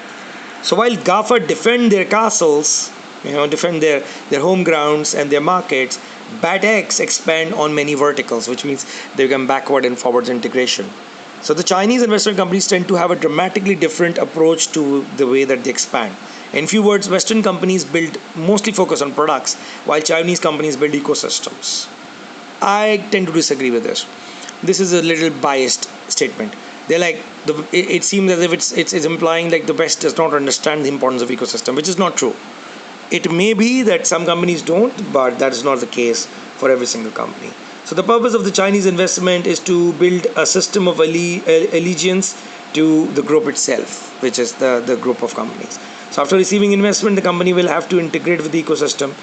So while GAFA defend their castles, defend their home grounds and their markets, BATX expand on many verticals, which means they become backward and forwards integration. So the Chinese investment companies tend to have a dramatically different approach to the way that they expand. In few words, Western companies mostly focus on products, while Chinese companies build ecosystems. I tend to disagree with this. This is a little biased statement. They're like it seems as if it's implying like the West does not understand the importance of ecosystem, which is not true. It may be that some companies don't, but that is not the case for every single company. So the purpose of the Chinese investment is to build a system of allegiance to the group itself, which is the group of companies. So after receiving investment, the company will have to integrate with the ecosystem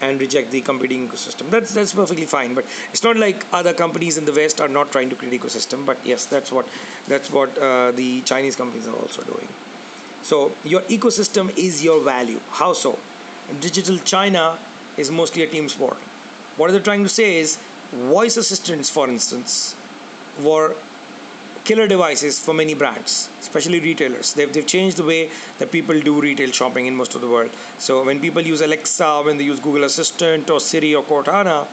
and reject the competing ecosystem. That's perfectly fine. But it's not like other companies in the West are not trying to create ecosystem. But yes, that's what the Chinese companies are also doing. So your ecosystem is your value. How so? Digital China is mostly a team sport. What they're trying to say is voice assistants, for instance, were killer devices for many brands, especially retailers. They've changed the way that people do retail shopping in most of the world. So when people use Alexa, when they use Google Assistant or Siri or Cortana,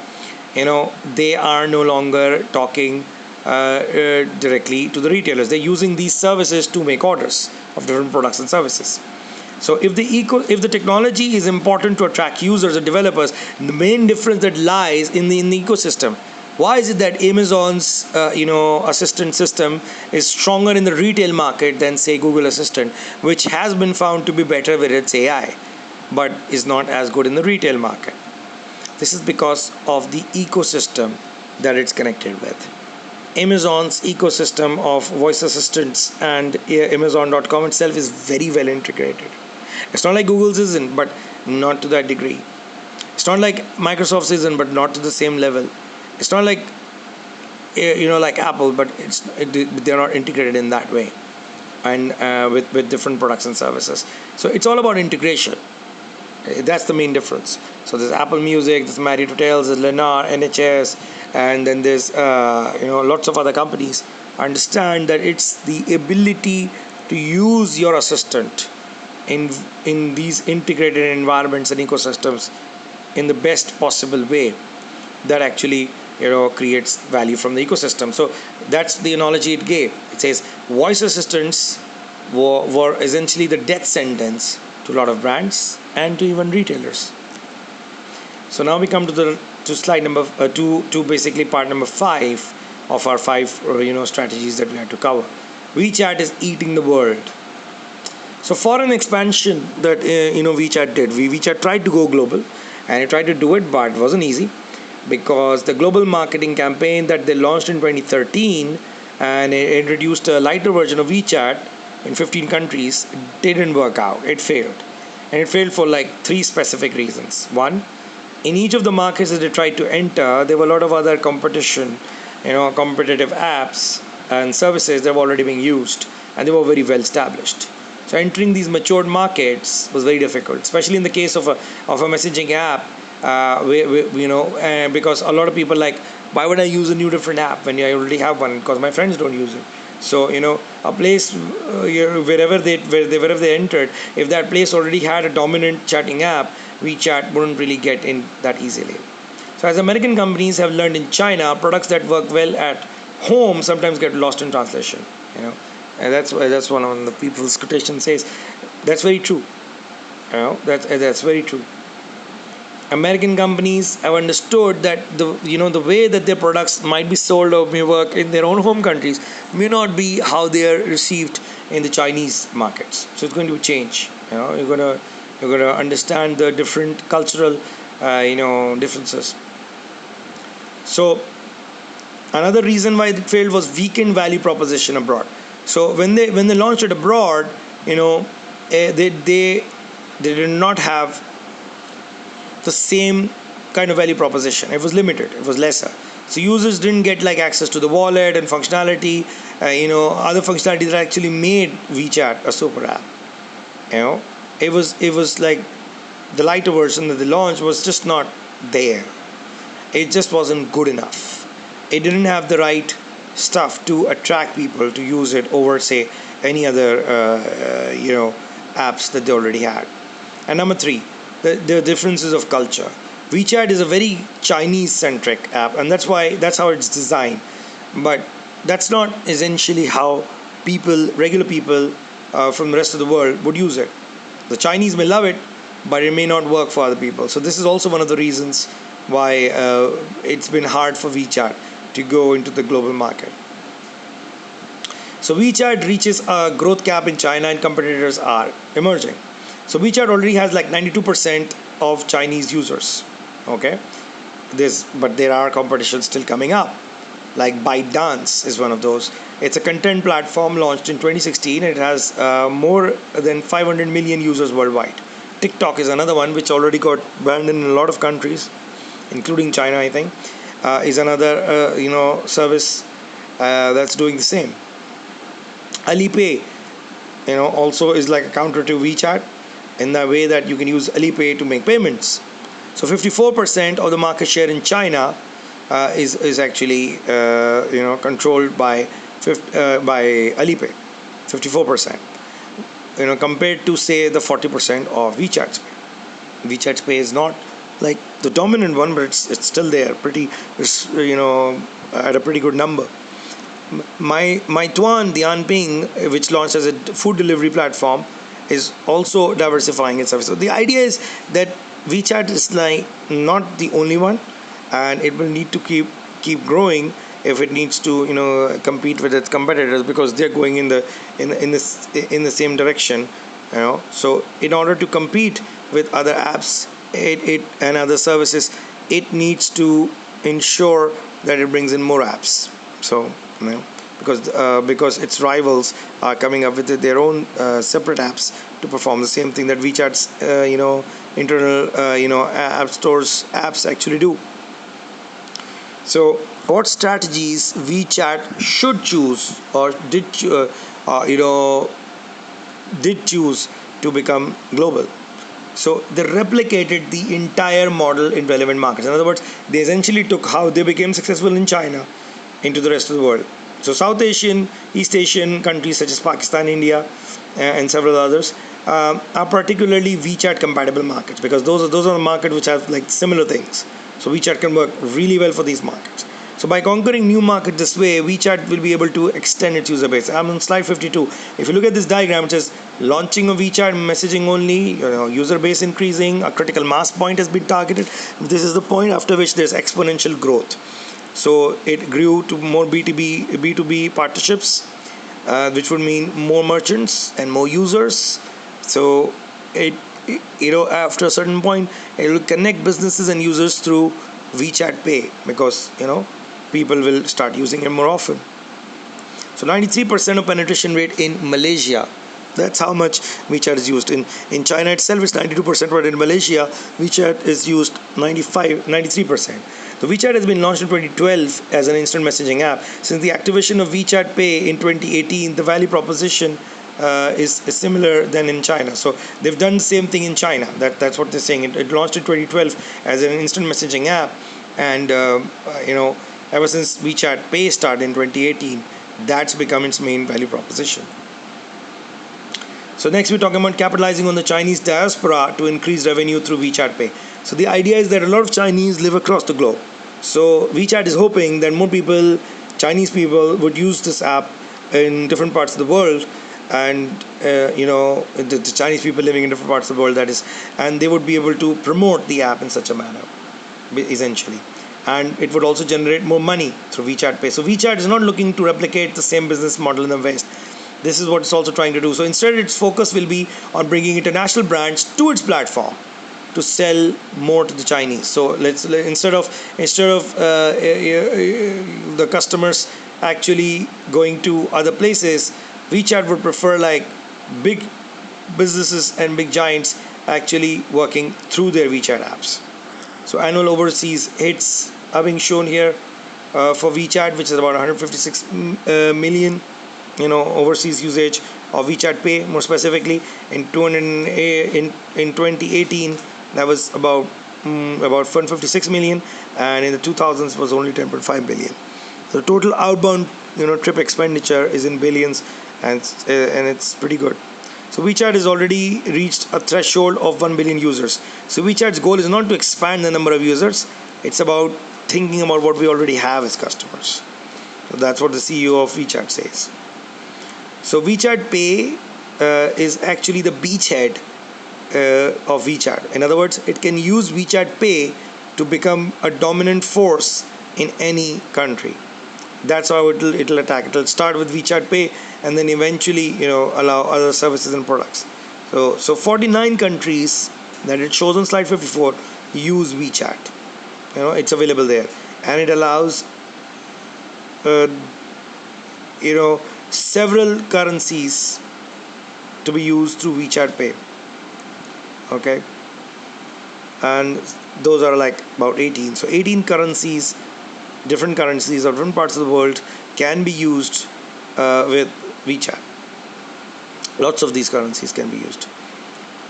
they are no longer talking directly to the retailers. They're using these services to make orders of different products and services. So if the technology is important to attract users and developers, the main difference that lies in the ecosystem. Why is it that Amazon's assistant system is stronger in the retail market than say Google Assistant, which has been found to be better with its AI, but is not as good in the retail market? This is because of the ecosystem that it's connected with. Amazon's ecosystem of voice assistants and Amazon.com itself is very well integrated. It's not like Google's isn't, but not to that degree. It's not like Microsoft's isn't, but not to the same level. It's not like like Apple, but they're not integrated in that way, and with different products and services. So it's all about integration. That's the main difference. So there's Apple Music, there's Marriott Hotels, there's Lennar, NHS, and then there's lots of other companies. Understand that it's the ability to use your assistant in these integrated environments and ecosystems in the best possible way that actually creates value from the ecosystem. So that's the analogy it gave. It says voice assistants were essentially the death sentence to a lot of brands and to even retailers. So now we come to slide number to basically part number 5 of our 5 strategies that we had to cover. WeChat is eating the world. So foreign expansion that WeChat did. WeChat tried to go global, and it tried to do it, but it wasn't easy, because the global marketing campaign that they launched in 2013 and it introduced a lighter version of WeChat in 15 countries didn't work out. It failed. And it failed for like 3 specific reasons. One, in each of the markets that they tried to enter, there were a lot of other competitive apps and services that were already being used, and they were very well established. So entering these matured markets was very difficult, especially in the case of a messaging app. Because a lot of people like, why would I use a new different app when I already have one? Because my friends don't use it. So a place wherever they entered, if that place already had a dominant chatting app, WeChat wouldn't really get in that easily. So as American companies have learned in China, products that work well at home sometimes get lost in translation. And that's one of the people's quotation says. That's very true. That's very true. American companies have understood that the way that their products might be sold or may work in their own home countries may not be how they are received in the Chinese markets. So it's going to change. You're gonna understand the different cultural differences. So another reason why it failed was weakened value proposition abroad. So when they launched it abroad, they did not have the same kind of value proposition. It was limited. It was lesser. So users didn't get like access to the wallet and functionality, other functionality that actually made WeChat a super app. It was like the lighter version that they launched was just not there. It just wasn't good enough. It didn't have the right stuff to attract people to use it over, say, any other apps that they already had. And number 3, the differences of culture. WeChat is a very Chinese-centric app, and that's how it's designed. But that's not essentially how regular people from the rest of the world would use it. The Chinese may love it, but it may not work for other people. So this is also one of the reasons why it's been hard for WeChat to go into the global market. So WeChat reaches a growth cap in China and competitors are emerging. So WeChat already has like 92% of Chinese users. Okay, but there are competitions still coming up. Like ByteDance is one of those. It's a content platform launched in 2016. It has more than 500 million users worldwide. TikTok is another one which already got banned in a lot of countries, including China, I think. Is another service that's doing the same. Alipay, also is like a counter to WeChat in the way that you can use Alipay to make payments. So 54% of the market share in China is actually controlled by Alipay, 54%. Compared to say the 40% of WeChat's Pay. WeChat's Pay is not like the dominant one, but it's still there, at a pretty good number. Meituan Dianping, which launched as a food delivery platform, is also diversifying its service. So the idea is that WeChat is like not the only one, and it will need to keep growing if it needs to compete with its competitors, because they're going in the same direction. So in order to compete with other apps and other services, it needs to ensure that it brings in more apps. So because its rivals are coming up with their own separate apps to perform the same thing that WeChat's internal app stores apps actually do. So what strategies WeChat should choose or did choose to become global? So they replicated the entire model in relevant markets. In other words, they essentially took how they became successful in China into the rest of the world. So South Asian, East Asian countries such as Pakistan, India, and several others are particularly WeChat compatible markets, because those are the markets which have like similar things. So WeChat can work really well for these markets. So by conquering new markets this way, WeChat will be able to extend its user base. I'm on slide 52. If you look at this diagram, it says launching of WeChat, messaging only, user base increasing, a critical mass point has been targeted. This is the point after which there's exponential growth. So it grew to more B2B partnerships, which would mean more merchants and more users. So after a certain point, it will connect businesses and users through WeChat Pay, because people will start using it more often. So 93% of penetration rate in Malaysia. That's how much WeChat is used. In China itself, it's 92%, but in Malaysia, WeChat is used 93%. So WeChat has been launched in 2012 as an instant messaging app. Since the activation of WeChat Pay in 2018, the value proposition is similar than in China. So they've done the same thing in China. That's what they're saying. It launched in 2012 as an instant messaging app, and ever since WeChat Pay started in 2018, that's become its main value proposition. So next we're talking about capitalizing on the Chinese diaspora to increase revenue through WeChat Pay. So the idea is that a lot of Chinese live across the globe. So WeChat is hoping that more people, Chinese people, would use this app in different parts of the world, and the Chinese people living in different parts of the world, that is, and they would be able to promote the app in such a manner, essentially. And it would also generate more money through WeChat Pay. So WeChat is not looking to replicate the same business model in the West. This is what it's also trying to do. So instead, its focus will be on bringing international brands to its platform to sell more to the Chinese. So instead of the customers actually going to other places, WeChat would prefer like big businesses and big giants actually working through their WeChat apps. So annual overseas hits are being shown here for WeChat, which is about 156 million. Overseas usage of WeChat Pay, more specifically in 2018, that was about 156 million, and in the 2000s was only 10.5 billion. So the total outbound trip expenditure is in billions, and it's pretty good. So WeChat has already reached a threshold of 1 billion users. So WeChat's goal is not to expand the number of users, it's about thinking about what we already have as customers. So that's what the CEO of WeChat says. So WeChat Pay is actually the beachhead of WeChat. In other words, it can use WeChat Pay to become a dominant force in any country. That's how it'll attack. It'll start with WeChat Pay and then eventually, allow other services and products. So 49 countries that it shows on slide 54 use WeChat. It's available there, and it allows several currencies to be used through WeChat Pay. Okay, and those are like about 18. So 18 currencies, different currencies of different parts of the world can be used with WeChat. Lots of these currencies can be used.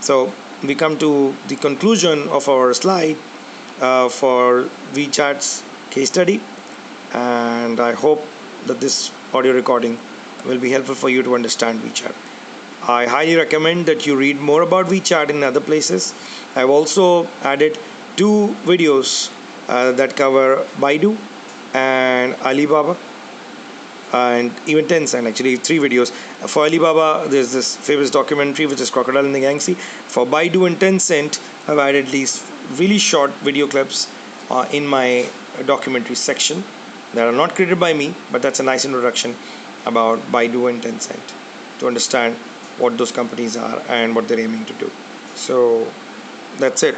So we come to the conclusion of our slide for WeChat's case study, and I hope that this audio recording will be helpful for you to understand WeChat. I highly recommend that you read more about WeChat in other places. I've also added 2 videos that cover Baidu and Alibaba, and even Tencent. Actually 3 videos. For Alibaba, there's this famous documentary which is Crocodile in the Yangtze. For Baidu and Tencent, I've added these really short video clips in my documentary section that are not created by me, but that's a nice introduction about Baidu and Tencent to understand what those companies are and what they're aiming to do. So that's it.